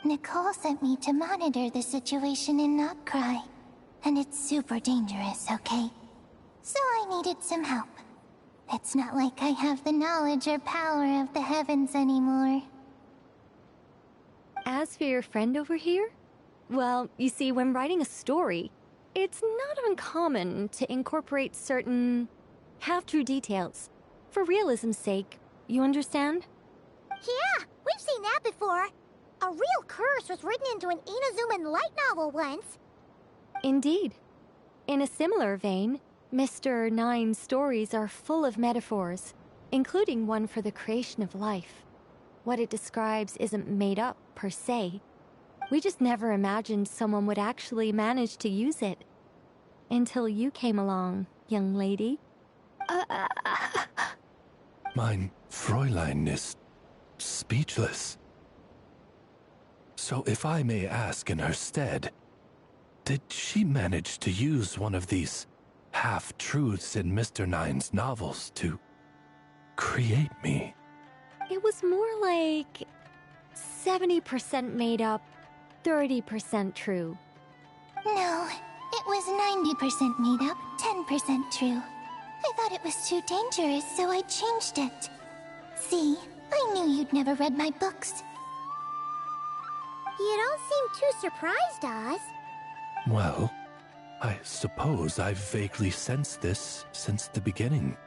Nicole sent me to monitor the situation in Notcry, and it's super dangerous, okay? So I needed some help. It's not like I have the knowledge or power of the heavens anymore. As for your friend over here? Well, you see, when writing a story, it's not uncommon to incorporate certain half-true details. For realism's sake, you understand? Yeah, we've seen that before. A real curse was written into an Inazuman light novel once. Indeed. In a similar vein, Mr. Nine's stories are full of metaphors, including one for the creation of life. What it describes isn't made up, per se. We just never imagined someone would actually manage to use it. Until you came along, young lady. Mein Fräulein is speechless. So if I may ask in her stead, did she manage to use one of these half-truths in Mr. Nine's novels to create me? It was more like 70% made up, 30% true. No, it was 90% made up, 10% true. I thought it was too dangerous, so I changed it. See, I knew you'd never read my books. You don't seem too surprised, Oz. Well, I suppose I've vaguely sensed this since the beginning.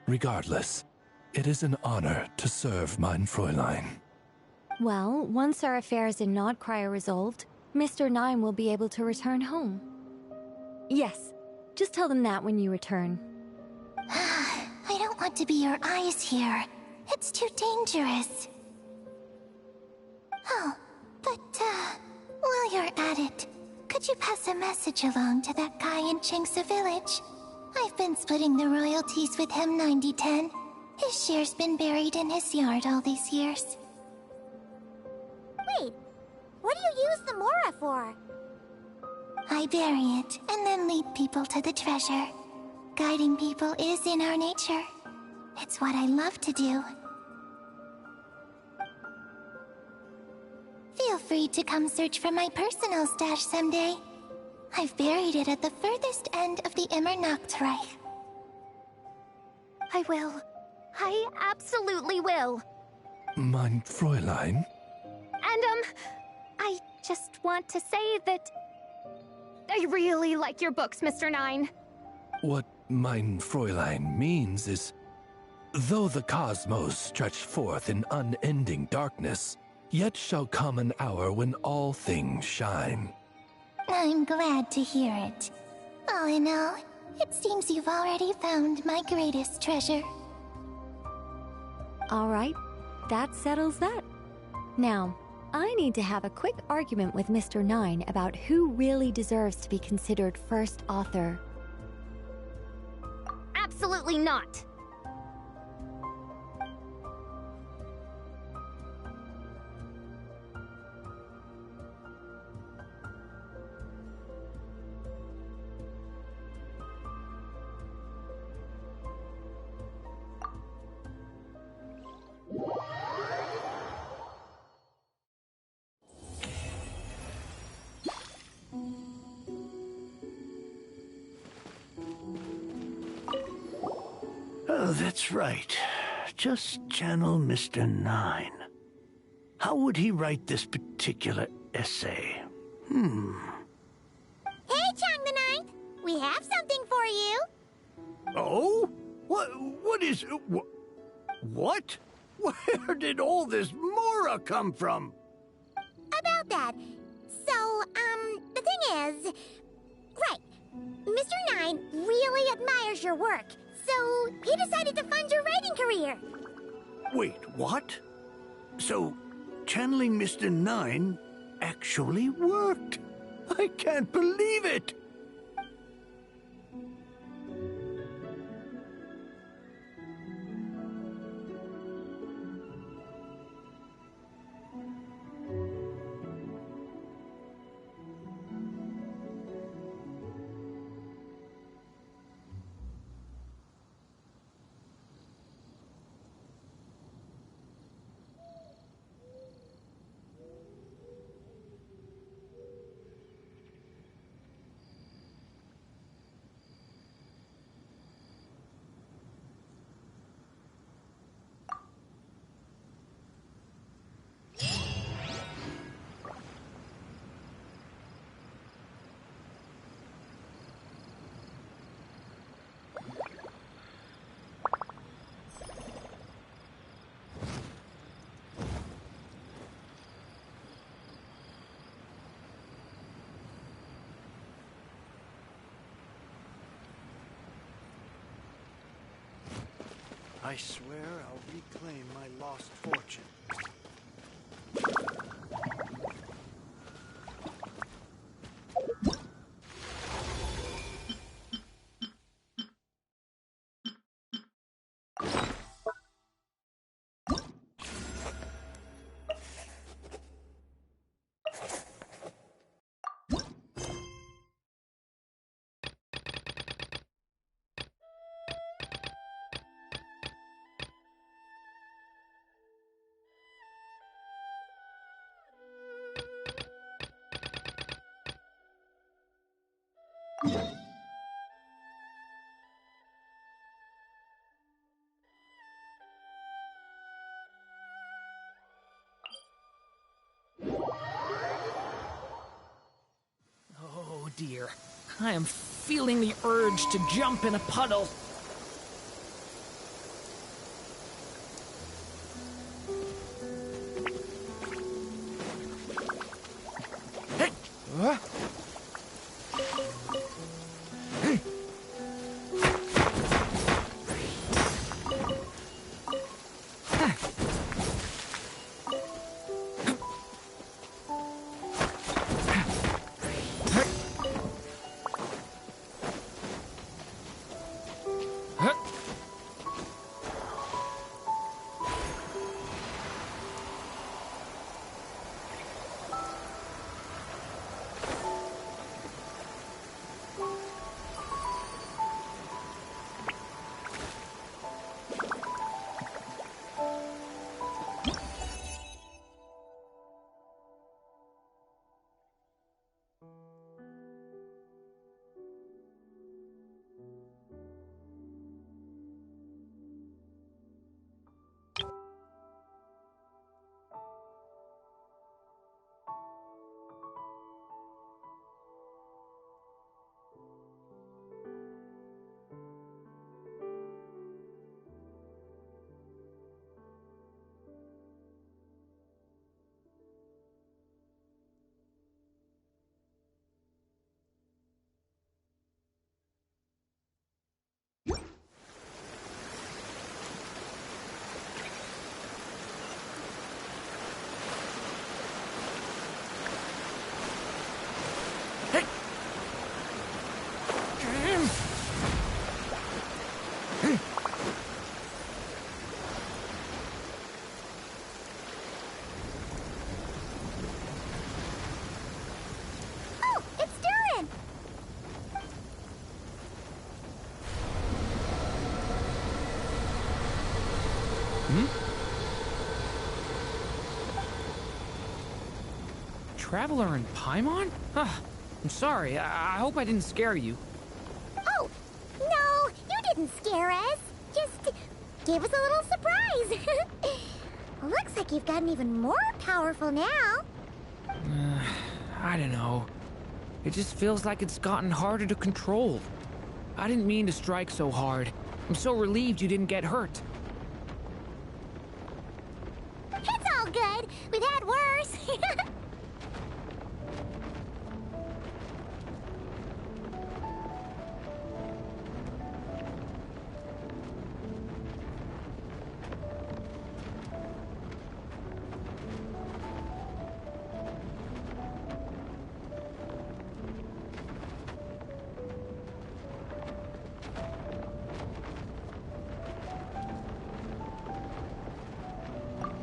Regardless, it is an honor to serve mein Fräulein. Well, once our affairs in Nodcry are resolved, Mr. Nine will be able to return home. Yes, just tell them that when you return. I don't want to be your eyes here. It's too dangerous. Oh, but, while you're at it, could you pass a message along to that guy in Chingsa village? I've been splitting the royalties with him 90-10. His share's been buried in his yard all these years. Wait, what do you use the Mora for? I bury it, and then lead people to the treasure. Guiding people is in our nature. It's what I love to do. Feel free to come search for my personal stash someday. I've buried it at the furthest end of the Immernachtreich. I will. I absolutely will. Mein Fräulein? And, I just want to say that I really like your books, Mr. Nine. What mein Fräulein means is, though the cosmos stretch forth in unending darkness, yet shall come an hour when all things shine. I'm glad to hear it. All in all, it seems you've already found my greatest treasure. All right, that settles that. Now, I need to have a quick argument with Mr. Nine about who really deserves to be considered first author. Absolutely not! Oh, that's right. just channel Mr. Nine. How would he write this particular essay? Hey, Chang the Ninth! We have something for you! Oh? What is... What? Where did all this Mora come from? About that. So, the thing is... Right. Mr. Nine really admires your work, so he decided to fund your writing career. Wait, what? So, channeling Mr. Nine actually worked. I can't believe it. I swear I'll reclaim my lost fortune. Oh dear, I am feeling the urge to jump in a puddle. Hey! Hey! Oh, it's Durin! Traveler in Paimon? I'm sorry. I hope I didn't scare you. Oh, no, you didn't scare us. Just gave us a little surprise. Looks like you've gotten even more powerful now. I don't know. It just feels like it's gotten harder to control. I didn't mean to strike so hard. I'm so relieved you didn't get hurt. It's all good. We've had worse.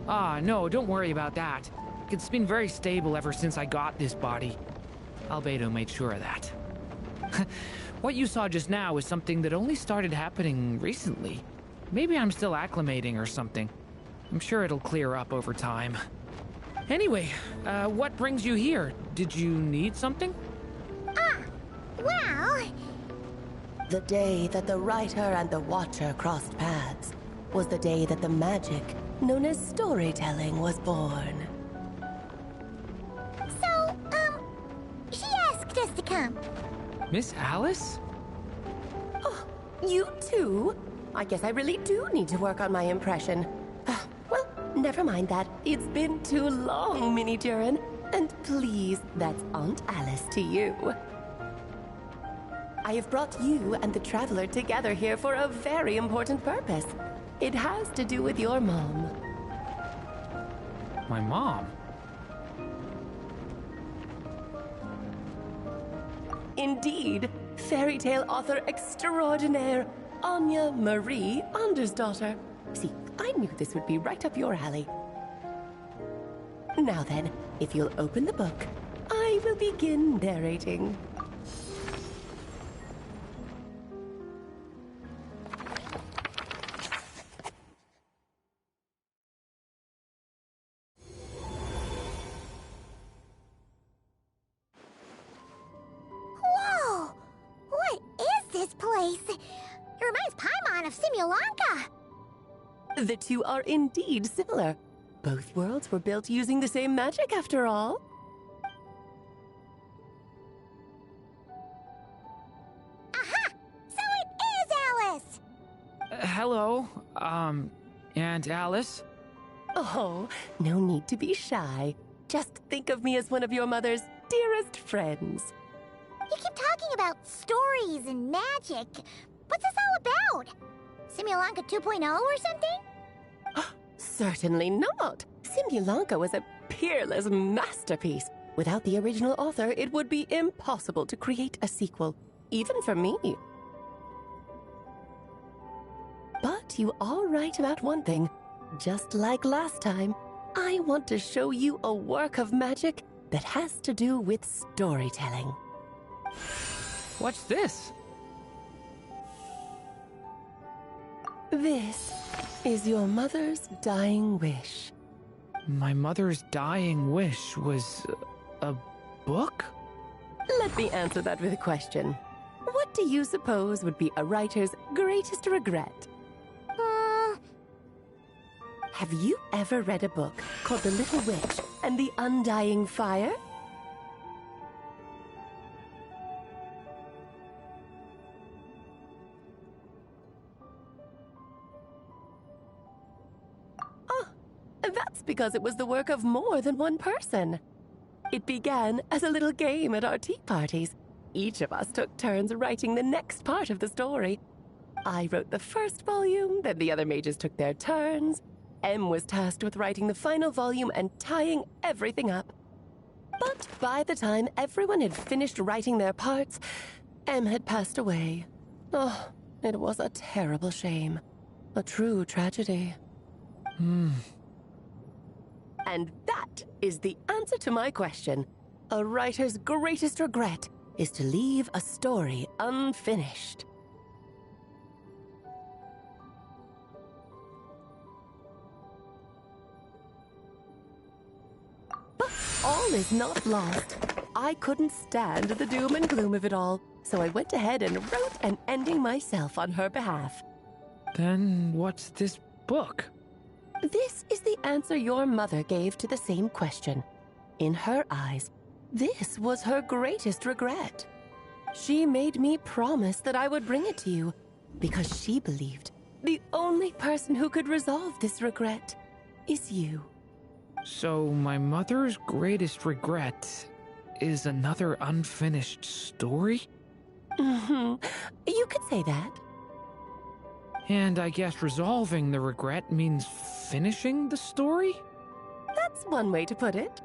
Ah, no, don't worry about that. It's been very stable ever since I got this body. Albedo made sure of that. What you saw just now is something that only started happening recently. Maybe I'm still acclimating or something. I'm sure it'll clear up over time. Anyway, what brings you here? Did you need something? Well... The day that the writer and the watcher crossed paths was the day that the magic known as storytelling was born. So, she asked us to come. Miss Alice? Oh, you too? I guess I really do need to work on my impression. Well, never mind that. It's been too long, Minnie Durin. And please, that's Aunt Alice to you. I have brought you and the Traveler together here for a very important purpose. It has to do with your mom. My mom? Indeed, fairy tale author extraordinaire, Anya Marie Andersdottir. See, I knew this would be right up your alley. Now then, if you'll open the book, I will begin narrating. Whoa! What is this place? It reminds Paimon of Simulanka. The two are indeed similar. Both worlds were built using the same magic, after all. Aha! So it is Alice! Hello, Aunt Alice? Oh, no need to be shy. Just think of me as one of your mother's dearest friends. You keep talking about stories and magic. What's this all about? Simulanka 2.0 or something? Certainly not. Simulanka was a peerless masterpiece. Without the original author, it would be impossible to create a sequel, even for me. But you are right about one thing. Just like last time, I want to show you a work of magic that has to do with storytelling. What's this? This is your mother's dying wish. My mother's dying wish was a book? Let me answer that with a question. What do you suppose would be a writer's greatest regret? Have you ever read a book called The Little Witch and the Undying Fire? Oh, that's because it was the work of more than one person. It began as a little game at our tea parties. Each of us took turns writing the next part of the story. I wrote the first volume, then the other mages took their turns. Em was tasked with writing the final volume and tying everything up. But by the time everyone had finished writing their parts, Em had passed away. Oh, it was a terrible shame. A true tragedy. And that is the answer to my question. A writer's greatest regret is to leave a story unfinished. But all is not lost. I couldn't stand the doom and gloom of it all, so I went ahead and wrote an ending myself on her behalf. Then what's this book? This is the answer your mother gave to the same question. In her eyes, this was her greatest regret. She made me promise that I would bring it to you because she believed the only person who could resolve this regret is you. So my mother's greatest regret is another unfinished story? You could say that. And I guess resolving the regret means finishing the story? That's one way to put it.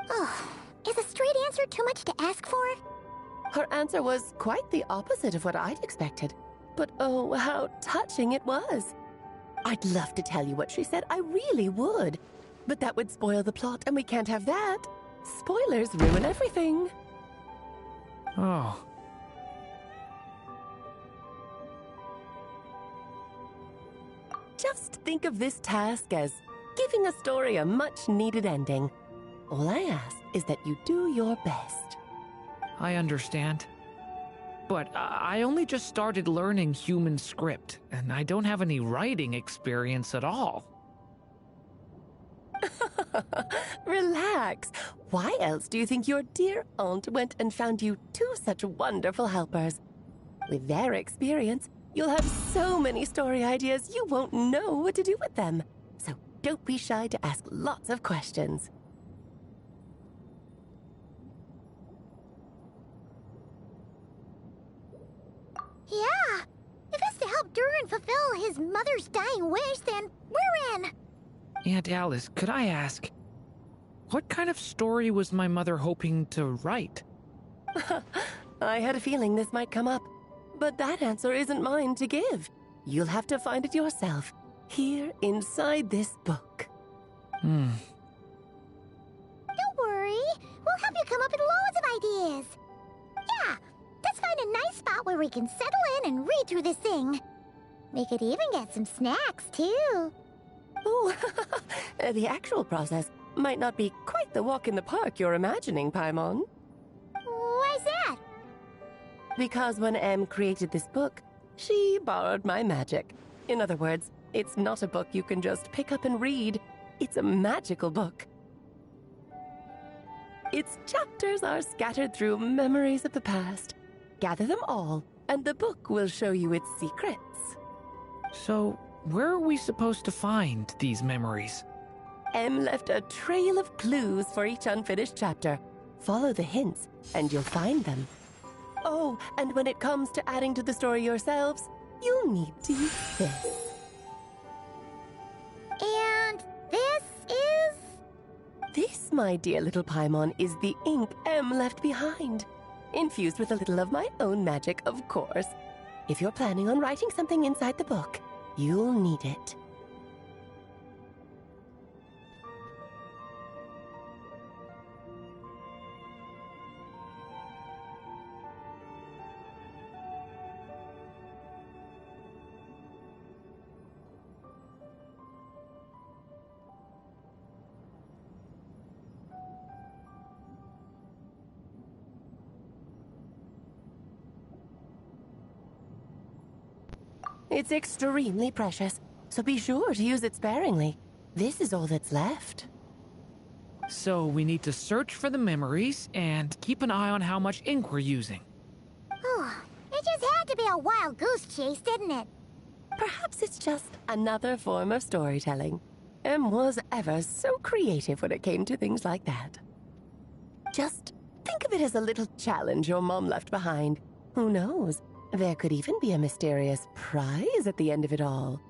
Oh, is a straight answer too much to ask for? Her answer was quite the opposite of what I'd expected. But oh, how touching it was. I'd love to tell you what she said, I really would. But that would spoil the plot, and we can't have that. Spoilers ruin everything. Oh. Just think of this task as giving a story a much-needed ending. All I ask is that you do your best. I understand. But I only just started learning human script, and I don't have any writing experience at all. Relax. Why else do you think your dear aunt went and found you two such wonderful helpers? With their experience, you'll have so many story ideas you won't know what to do with them. So don't be shy to ask lots of questions. Yeah, if it's to help Durin fulfill his mother's dying wish, then we're in. Aunt Alice, could I ask, what kind of story was my mother hoping to write? I had a feeling this might come up, but that answer isn't mine to give. You'll have to find it yourself, here inside this book. Don't worry, we'll help you come up with loads of ideas. Yeah, let's find a nice spot where we can settle in and read through this thing. We could even get some snacks, too. Oh, the actual process might not be quite the walk in the park you're imagining, Paimon. Why's that? Because when Em created this book, she borrowed my magic. In other words, it's not a book you can just pick up and read. It's a magical book. Its chapters are scattered through memories of the past. Gather them all, and the book will show you its secrets. So, where are we supposed to find these memories? Em left a trail of clues for each unfinished chapter. Follow the hints, and you'll find them. Oh, and when it comes to adding to the story yourselves, you'll need to use this. And this is? This, my dear little Paimon, is the ink Em left behind. Infused with a little of my own magic, of course. If you're planning on writing something inside the book, you'll need it. It's extremely precious, so be sure to use it sparingly. This is all that's left. So we need to search for the memories and keep an eye on how much ink we're using. Oh, it just had to be a wild goose chase, didn't it? Perhaps it's just another form of storytelling. Em was ever so creative when it came to things like that. Just think of it as a little challenge your mom left behind. Who knows? There could even be a mysterious prize at the end of it all.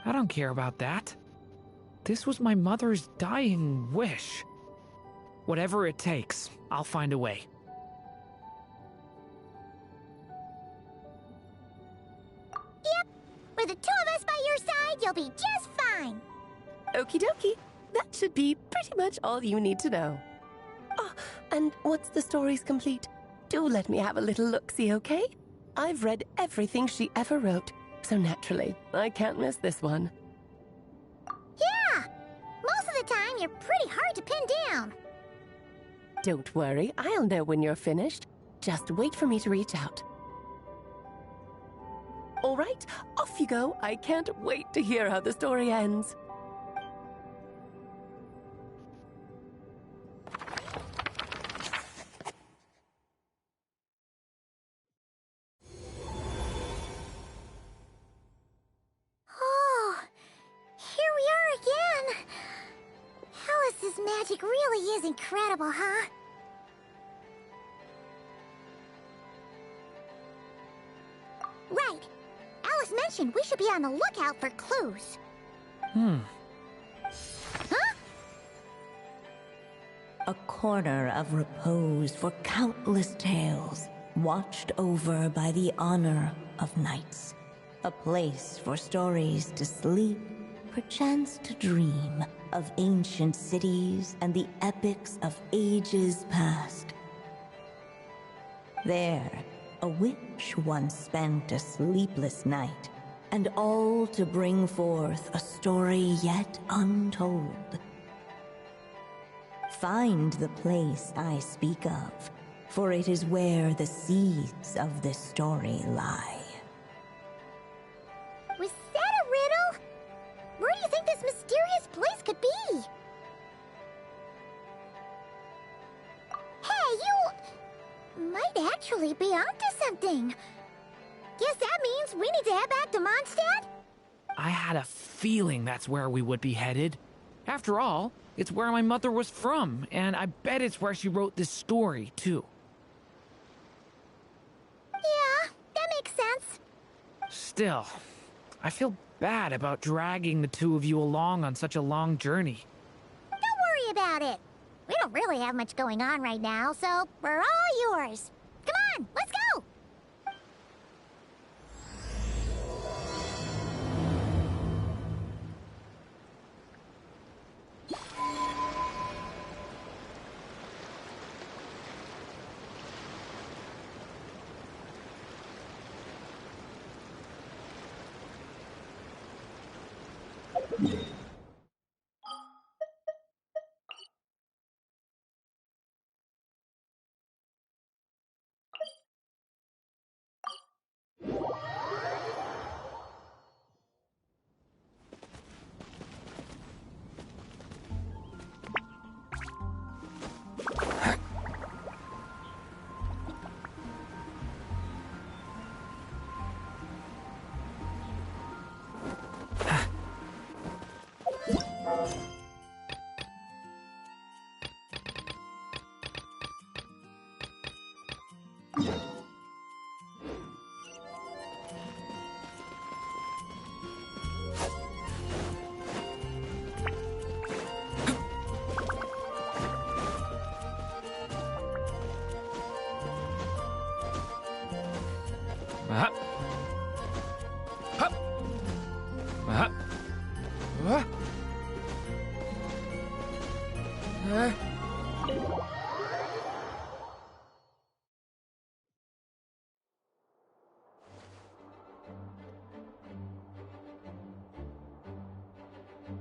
I don't care about that. This was my mother's dying wish. Whatever it takes, I'll find a way. Yep, with the two of us by your side, you'll be just fine. Okie dokie. That should be pretty much all you need to know. Oh, and once the story's complete, do let me have a little look-see, okay? I've read everything she ever wrote, so naturally, I can't miss this one. Yeah! Most of the time, you're pretty hard to pin down. Don't worry, I'll know when you're finished. Just wait for me to reach out. All right, off you go. I can't wait to hear how the story ends. Oh, here we are again. Alice's magic really is incredible, huh? Right. Alice mentioned we should be on the lookout for clues. Huh? A corner of repose for countless tales, watched over by the honor of knights. A place for stories to sleep, perchance to dream of ancient cities and the epics of ages past. There, a witch once spent a sleepless night, and all to bring forth a story yet untold. Find the place I speak of, for it is where the seeds of this story lie. Was that a riddle? Where do you think this mysterious place could be? Hey, you might actually be onto something. Guess that means we need to head back to Mondstadt? I had a feeling that's where we would be headed. After all, it's where my mother was from, and I bet it's where she wrote this story, too. Yeah, that makes sense. Still, I feel bad about dragging the two of you along on such a long journey. Don't worry about it. We don't really have much going on right now, so we're all yours. Come on, let's go!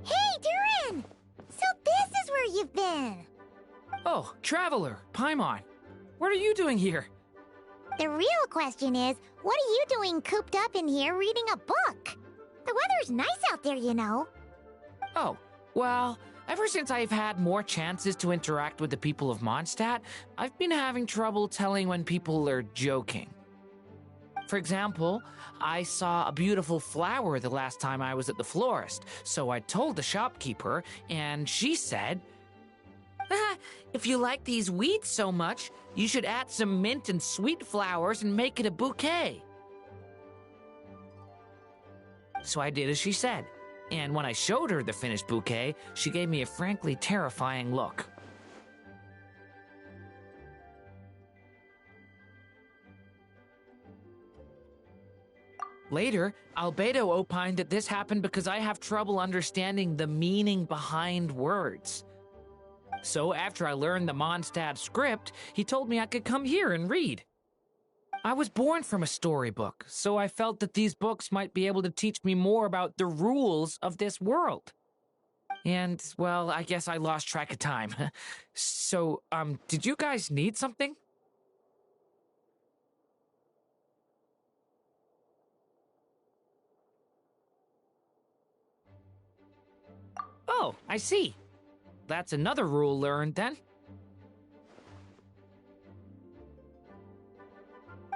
Hey, Durin! So this is where you've been! Oh, Traveler, Paimon. What are you doing here? The real question is, what are you doing cooped up in here reading a book? The weather's nice out there, you know. Oh, well, ever since I've had more chances to interact with the people of Mondstadt, I've been having trouble telling when people are joking. For example, I saw a beautiful flower the last time I was at the florist, so I told the shopkeeper, and she said, if you like these weeds so much, you should add some mint and sweet flowers and make it a bouquet. So I did as she said, and when I showed her the finished bouquet, she gave me a frankly terrifying look. Later, Albedo opined that this happened because I have trouble understanding the meaning behind words. So after I learned the Mondstadt script, he told me I could come here and read. I was born from a storybook, so I felt that these books might be able to teach me more about the rules of this world. And, well, I guess I lost track of time. So, did you guys need something? Oh, I see. That's another rule learned, then.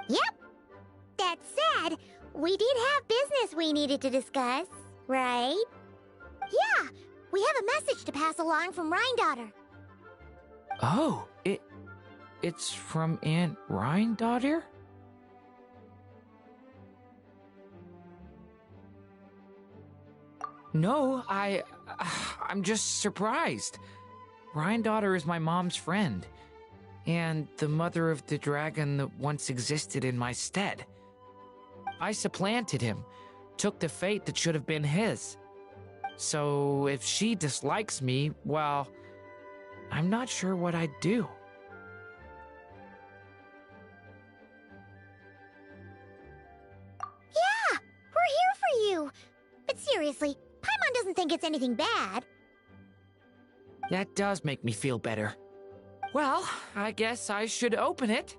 Yep. That said, we did have business we needed to discuss, right? Yeah, we have a message to pass along from Rhindaughter. Oh, it's from Aunt Rhindaughter? No, I'm just surprised. Rhindaughter is my mom's friend, and the mother of the dragon that once existed in my stead. I supplanted him, took the fate that should have been his. So if she dislikes me, well, I'm not sure what I'd do. Yeah, we're here for you. But seriously, Paimon doesn't think it's anything bad. That does make me feel better. Well, I guess I should open it.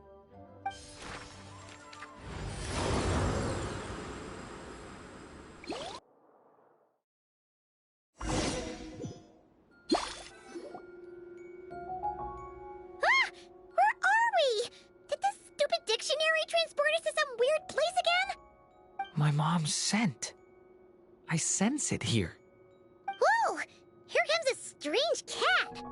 Where are we? Did this stupid dictionary transport us to some weird place again? My mom's scent. I sense it here. Whoa! Here comes a strange cat.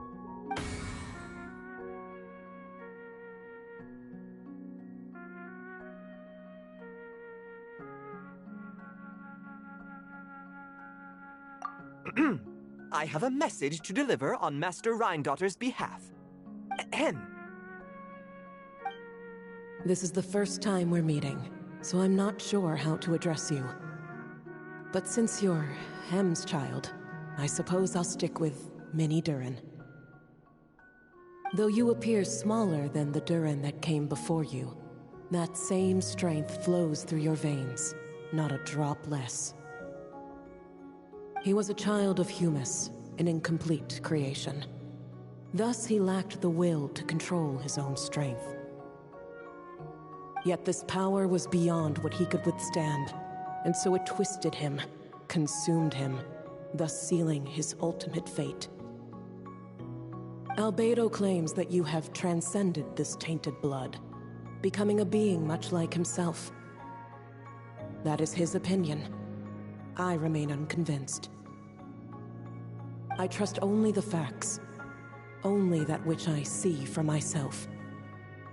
I have a message to deliver on Master Rhindaughter's behalf. Ahem. This is the first time we're meeting, so I'm not sure how to address you. But since you're Hem's child, I suppose I'll stick with Mini Durin. Though you appear smaller than the Durin that came before you, that same strength flows through your veins, not a drop less. He was a child of Humus, an incomplete creation. Thus he lacked the will to control his own strength. Yet this power was beyond what he could withstand, and so it twisted him, consumed him, thus sealing his ultimate fate. Albedo claims that you have transcended this tainted blood, becoming a being much like himself. That is his opinion. I remain unconvinced. I trust only the facts, only that which I see for myself.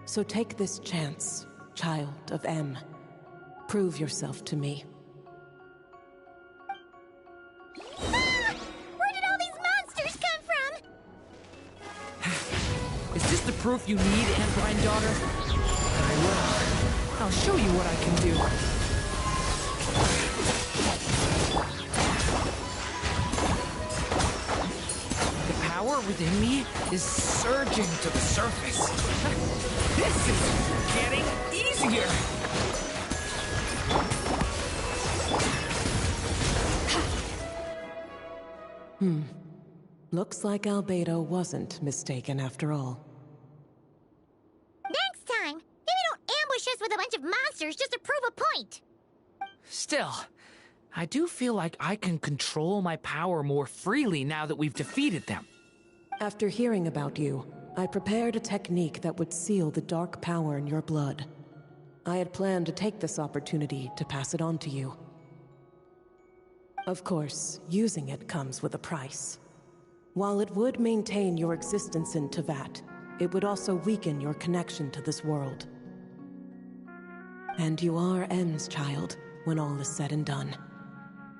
So take this chance, child of M. Prove yourself to me. Ah! Where did all these monsters come from? Is this the proof you need, Aunt Rhindaughter? I will. I'll show you what I can do. The power within me is surging to the surface. This is getting easier. Looks like Albedo wasn't mistaken after all. Next time, maybe don't ambush us with a bunch of monsters just to prove a point. Still, I do feel like I can control my power more freely now that we've defeated them. After hearing about you, I prepared a technique that would seal the dark power in your blood. I had planned to take this opportunity to pass it on to you. Of course, using it comes with a price. While it would maintain your existence in Tevat, it would also weaken your connection to this world. And you are M's child, when all is said and done.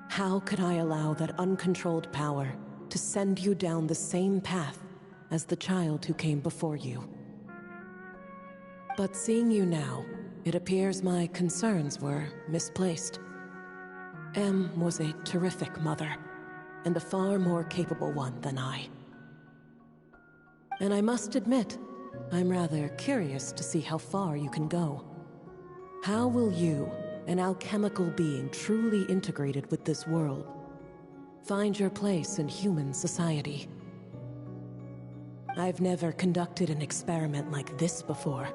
How could I allow that uncontrolled power to send you down the same path as the child who came before you? But seeing you now, it appears my concerns were misplaced. M was a terrific mother, and a far more capable one than I. And I must admit, I'm rather curious to see how far you can go. How will you, an alchemical being truly integrated with this world, find your place in human society? I've never conducted an experiment like this before.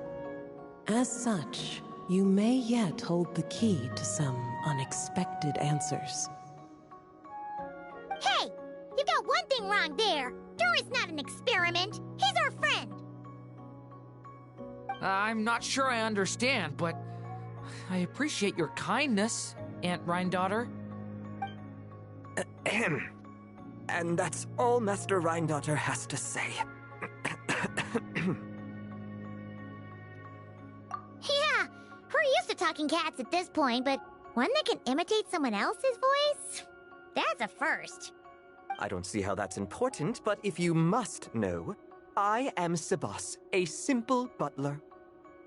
As such, you may yet hold the key to some unexpected answers. Hey! You've got one thing something wrong there. Dory's not an experiment. He's our friend. I'm not sure I understand, but I appreciate your kindness, Aunt Rhine-daughter. Ahem. And that's all Master Rhine-daughter has to say. Yeah, we're used to talking cats at this point, but one that can imitate someone else's voice? That's a first. I don't see how that's important, but if you must know, I am Sebas, a simple butler.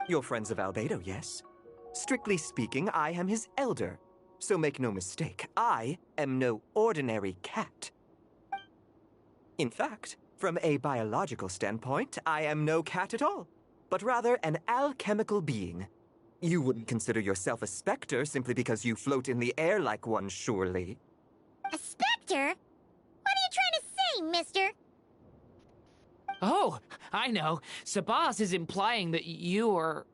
You're friends of Albedo, yes? Strictly speaking, I am his elder. So make no mistake, I am no ordinary cat. In fact, from a biological standpoint, I am no cat at all, but rather an alchemical being. You wouldn't consider yourself a specter simply because you float in the air like one, surely. A specter? What are you trying to say, mister? Oh, I know. Sebas is implying that you're...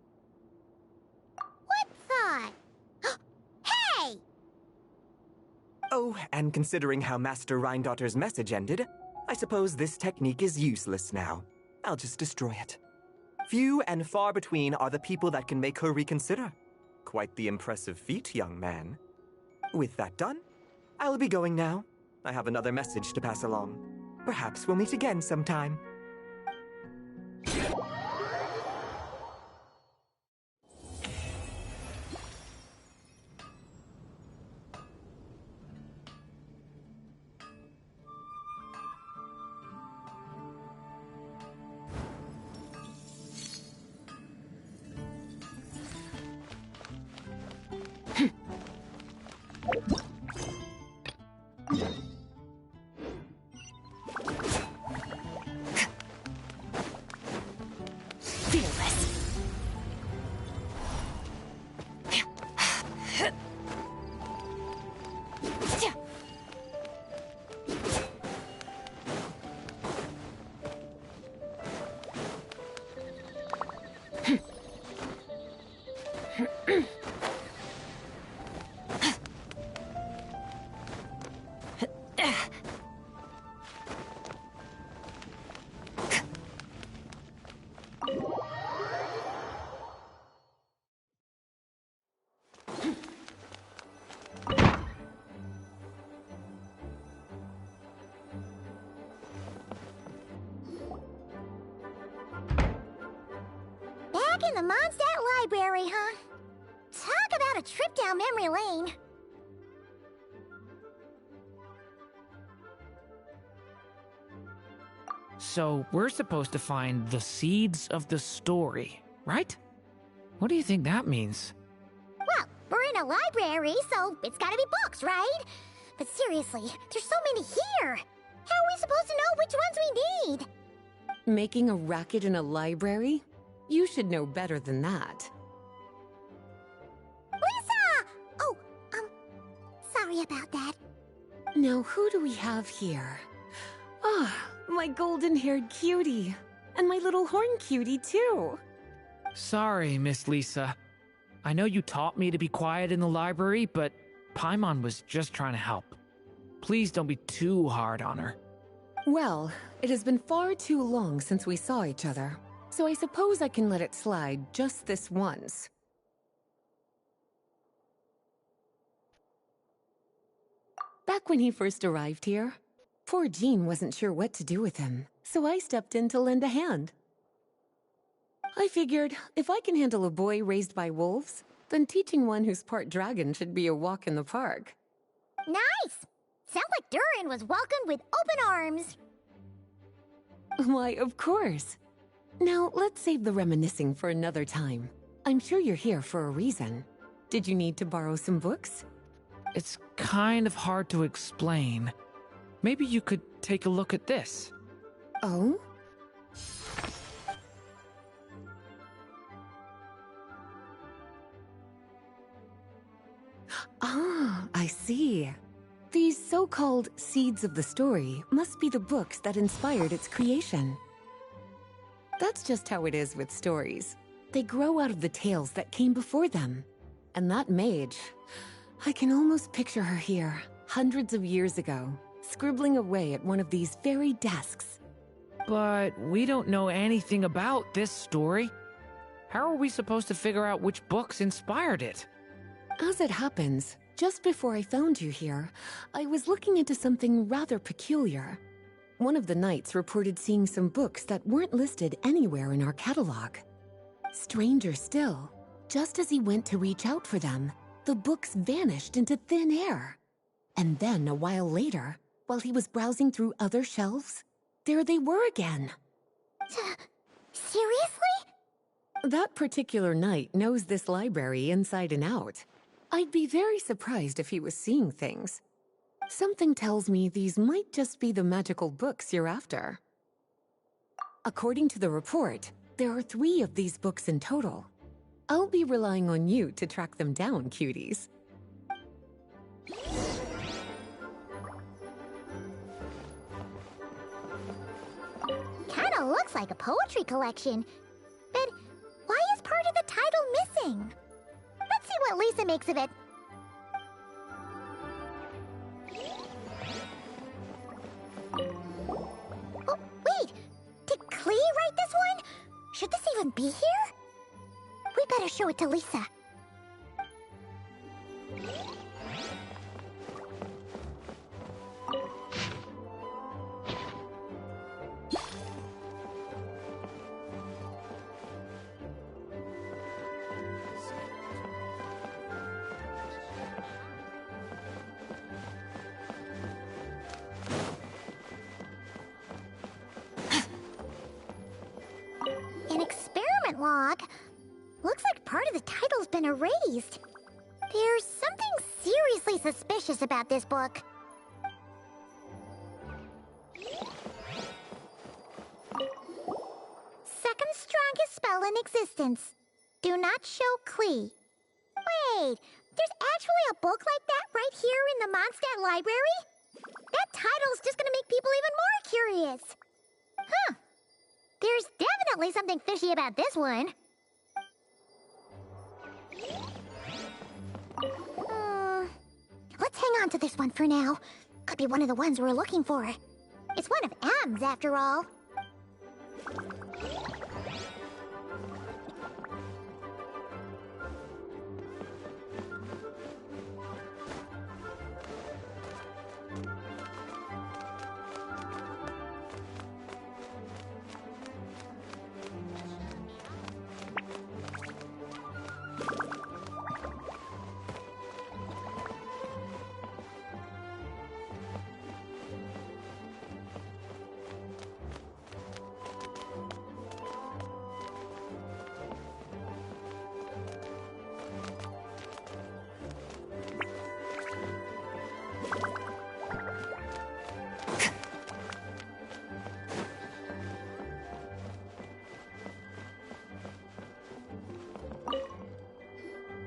What thought? Hey! Oh, and considering how Master Rhine-daughter's message ended, I suppose this technique is useless now. I'll just destroy it. Few and far between are the people that can make her reconsider. Quite the impressive feat, young man. With that done, I'll be going now. I have another message to pass along. Perhaps we'll meet again sometime. Back in the Mondstadt Library, huh? Talk about a trip down memory lane. So, we're supposed to find the seeds of the story, right? What do you think that means? Well, we're in a library, so it's gotta be books, right? But seriously, there's so many here. How are we supposed to know which ones we need? Making a racket in a library? You should know better than that. Lisa! Oh, sorry about that. Now, who do we have here? Ah, my golden-haired cutie. And my little horn cutie, too. Sorry, Miss Lisa. I know you taught me to be quiet in the library, but Paimon was just trying to help. Please don't be too hard on her. Well, it has been far too long since we saw each other, so I suppose I can let it slide just this once. Back when he first arrived here, poor Jean wasn't sure what to do with him, so I stepped in to lend a hand. I figured, if I can handle a boy raised by wolves, then teaching one who's part dragon should be a walk in the park. Nice! Sounds like Durin was welcomed with open arms. Why, of course. Now, let's save the reminiscing for another time. I'm sure you're here for a reason. Did you need to borrow some books? It's kind of hard to explain. Maybe you could take a look at this. Oh? Ah, I see. These so-called seeds of the story must be the books that inspired its creation. That's just how it is with stories. They grow out of the tales that came before them. And that mage, I can almost picture her here, hundreds of years ago, scribbling away at one of these very desks. But we don't know anything about this story. How are we supposed to figure out which books inspired it? As it happens, just before I found you here, I was looking into something rather peculiar. One of the knights reported seeing some books that weren't listed anywhere in our catalog. Stranger still, just as he went to reach out for them, the books vanished into thin air. And then, a while later, while he was browsing through other shelves, there they were again. Seriously? That particular knight knows this library inside and out. I'd be very surprised if he was seeing things. Something tells me these might just be the magical books you're after. According to the report, there are 3 of these books in total. I'll be relying on you to track them down, cuties. Kinda looks like a poetry collection. But why is part of the title missing? Let's see what Lisa makes of it. Oh, wait! Did Klee write this one? Should this even be here? We better show it to Lisa. An experiment log? Looks like part of the title's been erased. There's something seriously suspicious about this book. Second strongest spell in existence. Do not show Klee. Wait, there's actually a book like that right here in the Mondstadt library? That title's just gonna make people even more curious. Huh. There's definitely something fishy about this one. Let's hang on to this one for now. Could be one of the ones we're looking for. It's one of M's, after all.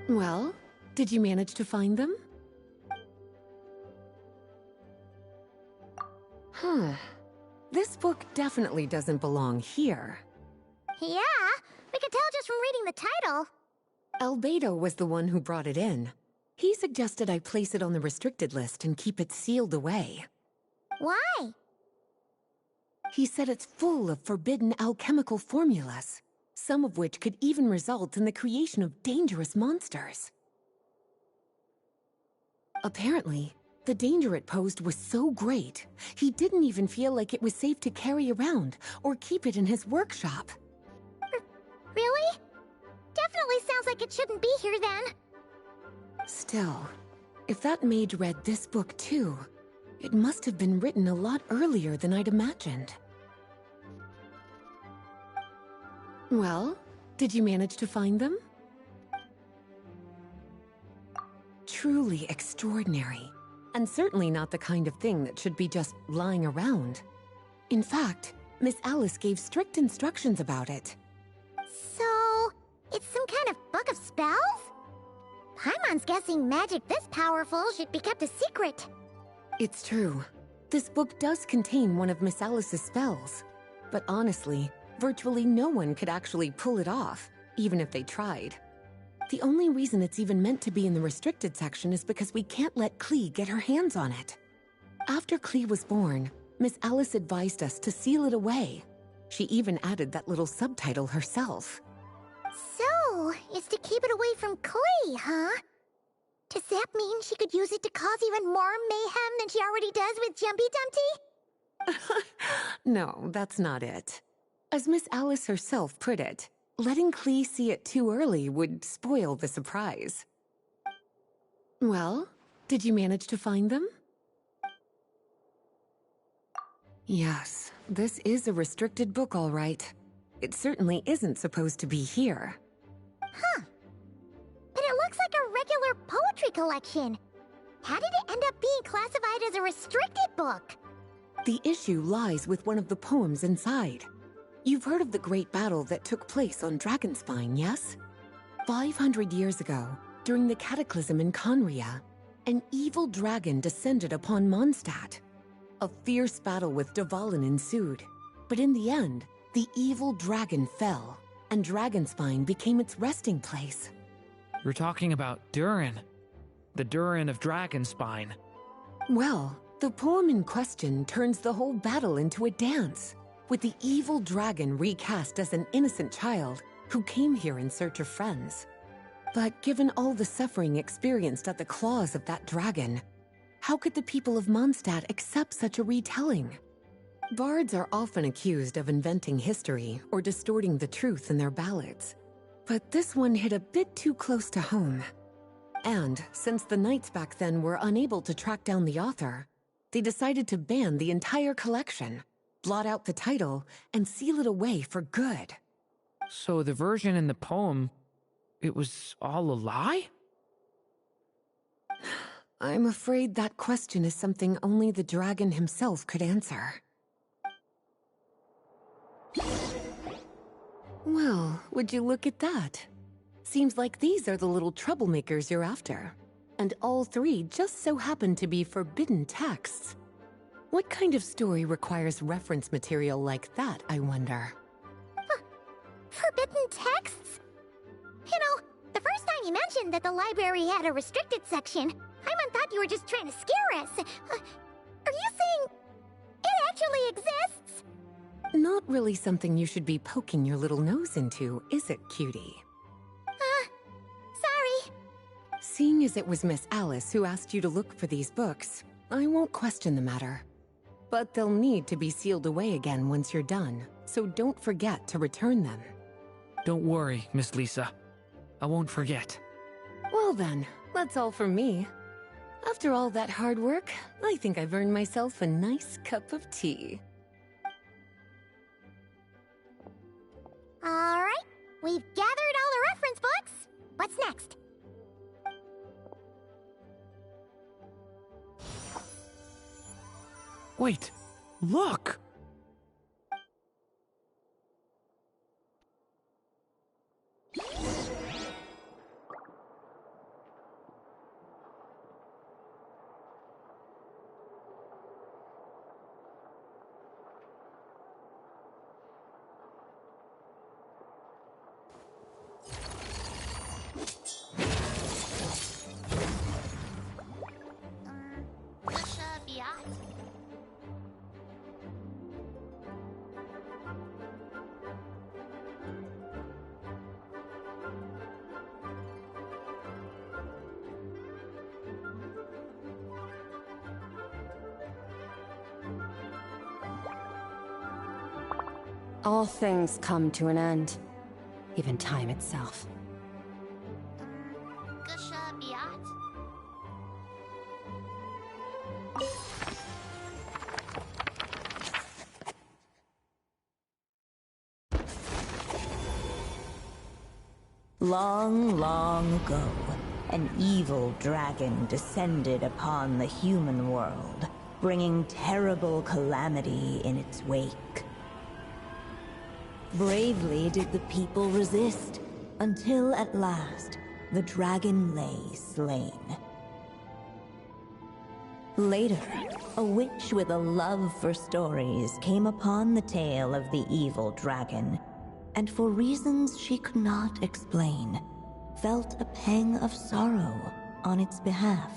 Well, did you manage to find them? This book definitely doesn't belong here. Yeah, we can tell just from reading the title. Albedo was the one who brought it in. He suggested I place it on the restricted list and keep it sealed away. Why? He said it's full of forbidden alchemical formulas, some of which could even result in the creation of dangerous monsters. Apparently, the danger it posed was so great, he didn't even feel like it was safe to carry around or keep it in his workshop. Really? Definitely sounds like it shouldn't be here then. Still, if that mage read this book too, it must have been written a lot earlier than I'd imagined. Well, did you manage to find them? Truly extraordinary, and certainly not the kind of thing that should be just lying around. In fact, Miss Alice gave strict instructions about it. So, it's some kind of book of spells? Paimon's guessing magic this powerful should be kept a secret. It's true. This book does contain one of Miss Alice's spells. But honestly, virtually no one could actually pull it off, even if they tried. The only reason it's even meant to be in the restricted section is because we can't let Klee get her hands on it. After Klee was born, Miss Alice advised us to seal it away. She even added that little subtitle herself. So, it's to keep it away from Klee, huh? Does that mean she could use it to cause even more mayhem than she already does with Jumpy Dumpty? No, that's not it. As Miss Alice herself put it, letting Klee see it too early would spoil the surprise. Well, did you manage to find them? Yes, this is a restricted book, all right. It certainly isn't supposed to be here. Huh. But it looks like a regular poetry collection. How did it end up being classified as a restricted book? The issue lies with one of the poems inside. You've heard of the great battle that took place on Dragonspine, yes? 500 years ago, during the cataclysm in Conria, an evil dragon descended upon Mondstadt. A fierce battle with Dvalin ensued, but in the end, the evil dragon fell, and Dragonspine became its resting place. You're talking about Durin. The Durin of Dragonspine. Well, the poem in question turns the whole battle into a dance, with the evil dragon recast as an innocent child who came here in search of friends. But given all the suffering experienced at the claws of that dragon, how could the people of Mondstadt accept such a retelling? Bards are often accused of inventing history or distorting the truth in their ballads. But this one hit a bit too close to home. And since the knights back then were unable to track down the author, they decided to ban the entire collection, blot out the title, and seal it away for good. So the version in the poem, it was all a lie? I'm afraid that question is something only the dragon himself could answer. Well, would you look at that? Seems like these are the little troublemakers you're after. And all three just so happen to be forbidden texts. What kind of story requires reference material like that, I wonder? Forbidden texts? You know, the first time you mentioned that the library had a restricted section, I thought you were just trying to scare us. Are you saying it actually exists? Not really something you should be poking your little nose into, is it, cutie? Sorry. Seeing as it was Miss Alice who asked you to look for these books, I won't question the matter. But they'll need to be sealed away again once you're done, so don't forget to return them. Don't worry, Miss Lisa. I won't forget. Well then, that's all from me. After all that hard work, I think I've earned myself a nice cup of tea. Alright, we've gathered all the reference books. What's next? Wait, look! All things come to an end, even time itself. Long, long ago, an evil dragon descended upon the human world, bringing terrible calamity in its wake. Bravely did the people resist, until at last, the dragon lay slain. Later, a witch with a love for stories came upon the tale of the evil dragon, and for reasons she could not explain, felt a pang of sorrow on its behalf.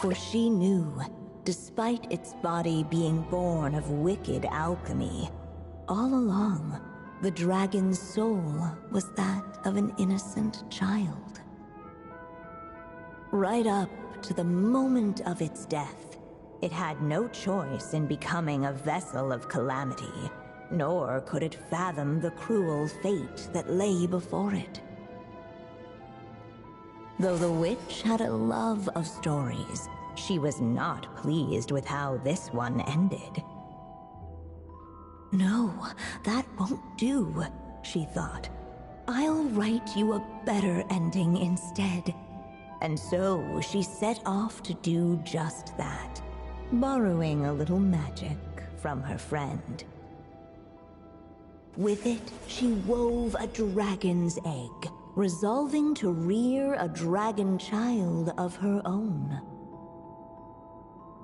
For she knew, despite its body being born of wicked alchemy, all along, the dragon's soul was that of an innocent child. Right up to the moment of its death, it had no choice in becoming a vessel of calamity, nor could it fathom the cruel fate that lay before it. Though the witch had a love of stories, she was not pleased with how this one ended. No, that won't do, she thought. I'll write you a better ending instead. And so she set off to do just that, borrowing a little magic from her friend. With it, she wove a dragon's egg, resolving to rear a dragon child of her own.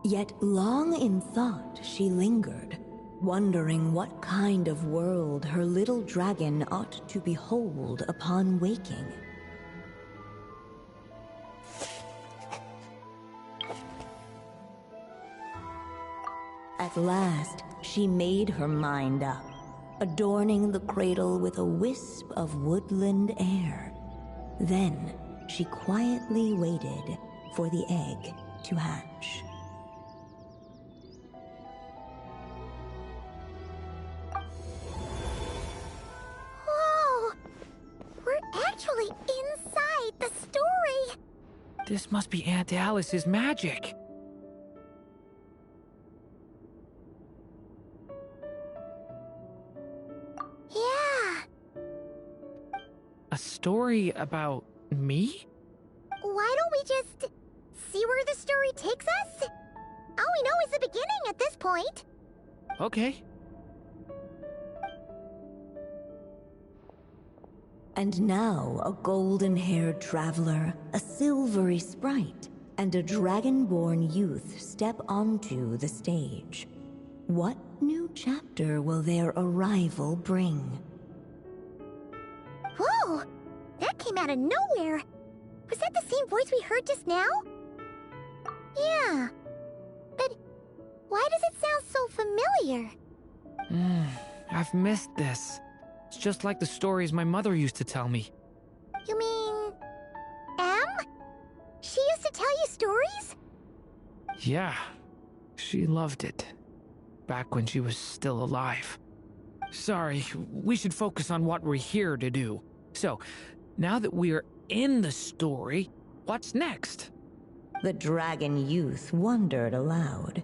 Yet long in thought she lingered, wondering what kind of world her little dragon ought to behold upon waking. At last, she made her mind up, adorning the cradle with a wisp of woodland air. Then, she quietly waited for the egg to hatch. Whoa! We're actually inside the story! This must be Aunt Alice's magic. Yeah. A story about me? Why don't we just see where the story takes us? All we know is the beginning at this point. Okay. And now a golden-haired traveler, a silvery sprite, and a dragon-born youth step onto the stage. What new chapter will their arrival bring? Whoa! That came out of nowhere! Was that the same voice we heard just now? Yeah. But why does it sound so familiar? I've missed this. It's just like the stories my mother used to tell me. You mean... Em? She used to tell you stories? Yeah, she loved it. Back when she was still alive. Sorry, we should focus on what we're here to do. So, now that we're in the story, what's next? The dragon youth wondered aloud.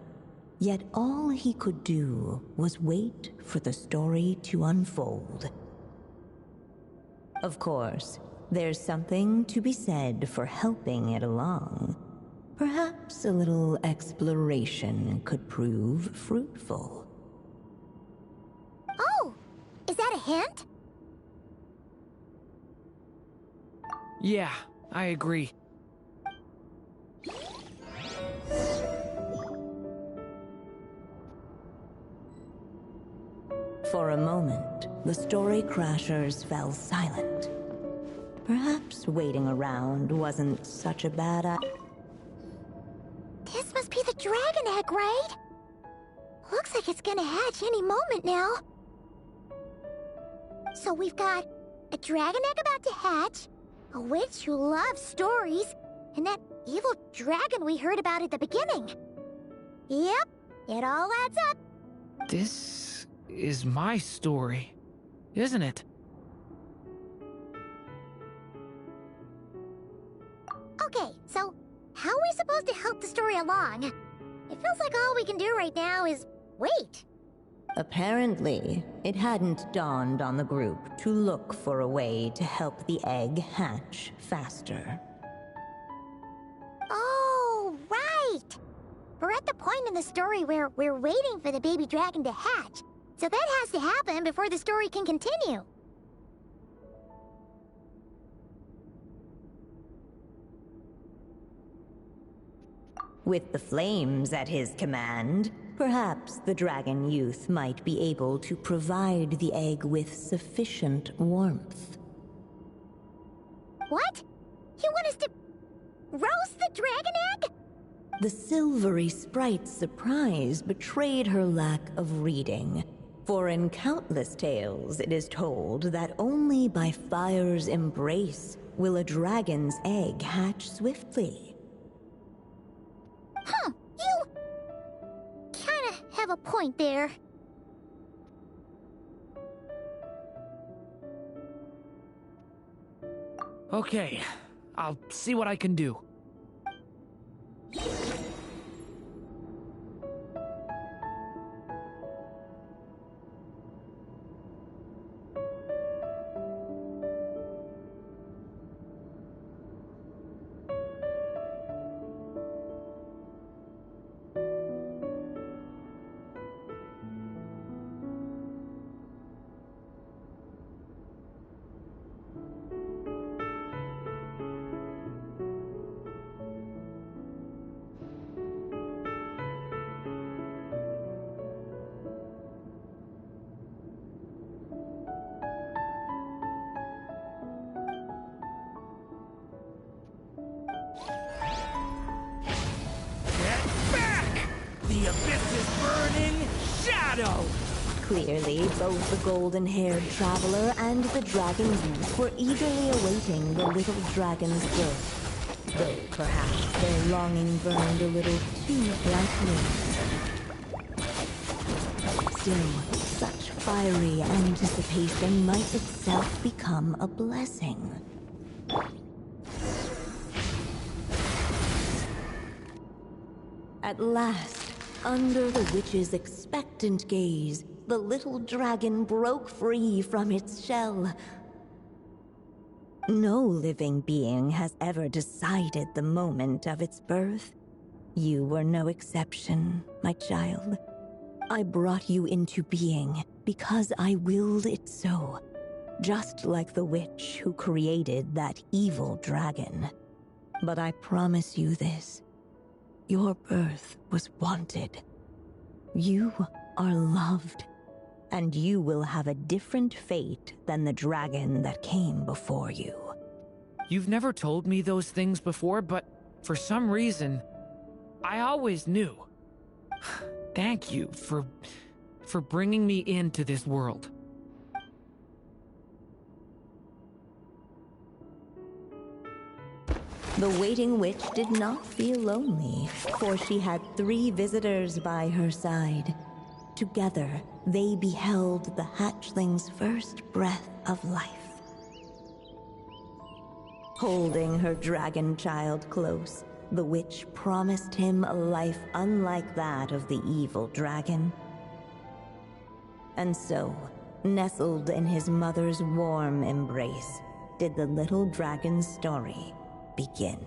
Yet all he could do was wait for the story to unfold. Of course, there's something to be said for helping it along. Perhaps a little exploration could prove fruitful. Oh! Is that a hint? Yeah, I agree. For a moment, the story crashers fell silent. Perhaps waiting around wasn't such a bad idea. This must be the dragon egg, right? Looks like it's gonna hatch any moment now. So we've got a dragon egg about to hatch, a witch who loves stories, and that evil dragon we heard about at the beginning. Yep, it all adds up. This is my story, isn't it? Okay, so how are we supposed to help the story along? It feels like all we can do right now is wait. Apparently, it hadn't dawned on the group to look for a way to help the egg hatch faster. Oh, right! We're at the point in the story where we're waiting for the baby dragon to hatch. So that has to happen before the story can continue. With the flames at his command, perhaps the dragon youth might be able to provide the egg with sufficient warmth. What? You want us to roast the dragon egg? The silvery sprite's surprise betrayed her lack of reading. For in countless tales, it is told that only by fire's embrace will a dragon's egg hatch swiftly. Huh, you kinda have a point there. Okay, I'll see what I can do. The abyss is burning shadow! Clearly, both the golden-haired traveler and the dragon's youth were eagerly awaiting the little dragon's birth, though perhaps their longing burned a little too brightly. Still, such fiery anticipation might itself become a blessing. At last, under the witch's expectant gaze, the little dragon broke free from its shell. No living being has ever decided the moment of its birth. You were no exception, my child. I brought you into being because I willed it so, just like the witch who created that evil dragon. But I promise you this. Your birth was wanted. You are loved, and you will have a different fate than the dragon that came before you. You've never told me those things before, but for some reason, I always knew. Thank you for bringing me into this world. The waiting witch did not feel lonely, for she had 3 visitors by her side. Together, they beheld the hatchling's first breath of life. Holding her dragon child close, the witch promised him a life unlike that of the evil dragon. And so, nestled in his mother's warm embrace, did the little dragon's story begin.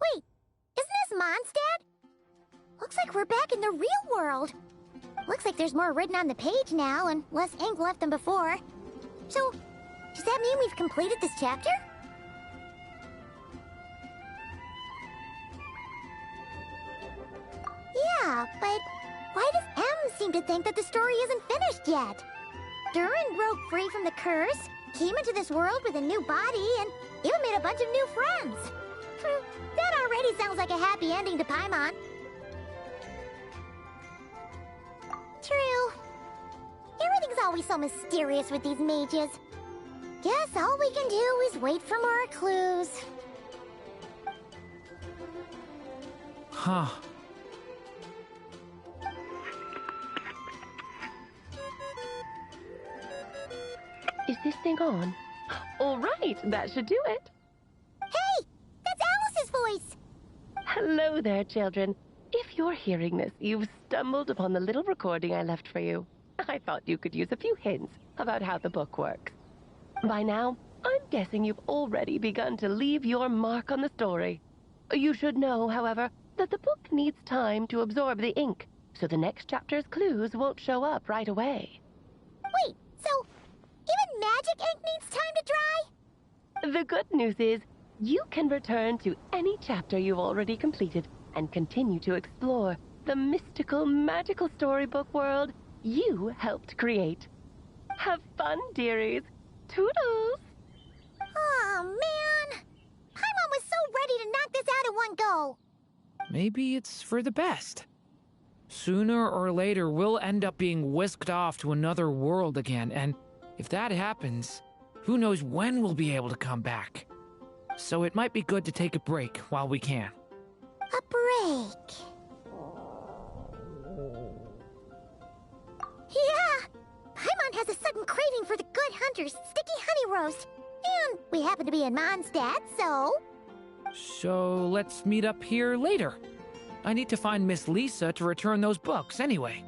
Wait, isn't this Mondstadt? Looks like we're back in the real world. Looks like there's more written on the page now and less ink left than before. So, does that mean we've completed this chapter? Yeah, but why does M seem to think that the story isn't finished yet? Durin broke free from the curse, came into this world with a new body, and even made a bunch of new friends. That already sounds like a happy ending to Paimon. True. Everything's always so mysterious with these mages. Guess all we can do is wait for more clues. Huh. Is this thing on? All right, that should do it. Hey! That's Alice's voice! Hello there, children. If you're hearing this, you've stumbled upon the little recording I left for you. I thought you could use a few hints about how the book works. By now, I'm guessing you've already begun to leave your mark on the story. You should know, however, that the book needs time to absorb the ink, so the next chapter's clues won't show up right away. Wait, so even magic ink needs time to dry? The good news is, you can return to any chapter you've already completed and continue to explore the mystical, magical storybook world you helped create. Have fun, dearies. Toodles! Oh, man! Paimon was so ready to knock this out in one go! Maybe it's for the best. Sooner or later, we'll end up being whisked off to another world again, and if that happens, who knows when we'll be able to come back. So it might be good to take a break while we can. A break. Yeah! Paimon has a sudden craving for the Good Hunter's sticky honey roast. And we happen to be in Mondstadt, so... So let's meet up here later. I need to find Miss Lisa to return those books anyway.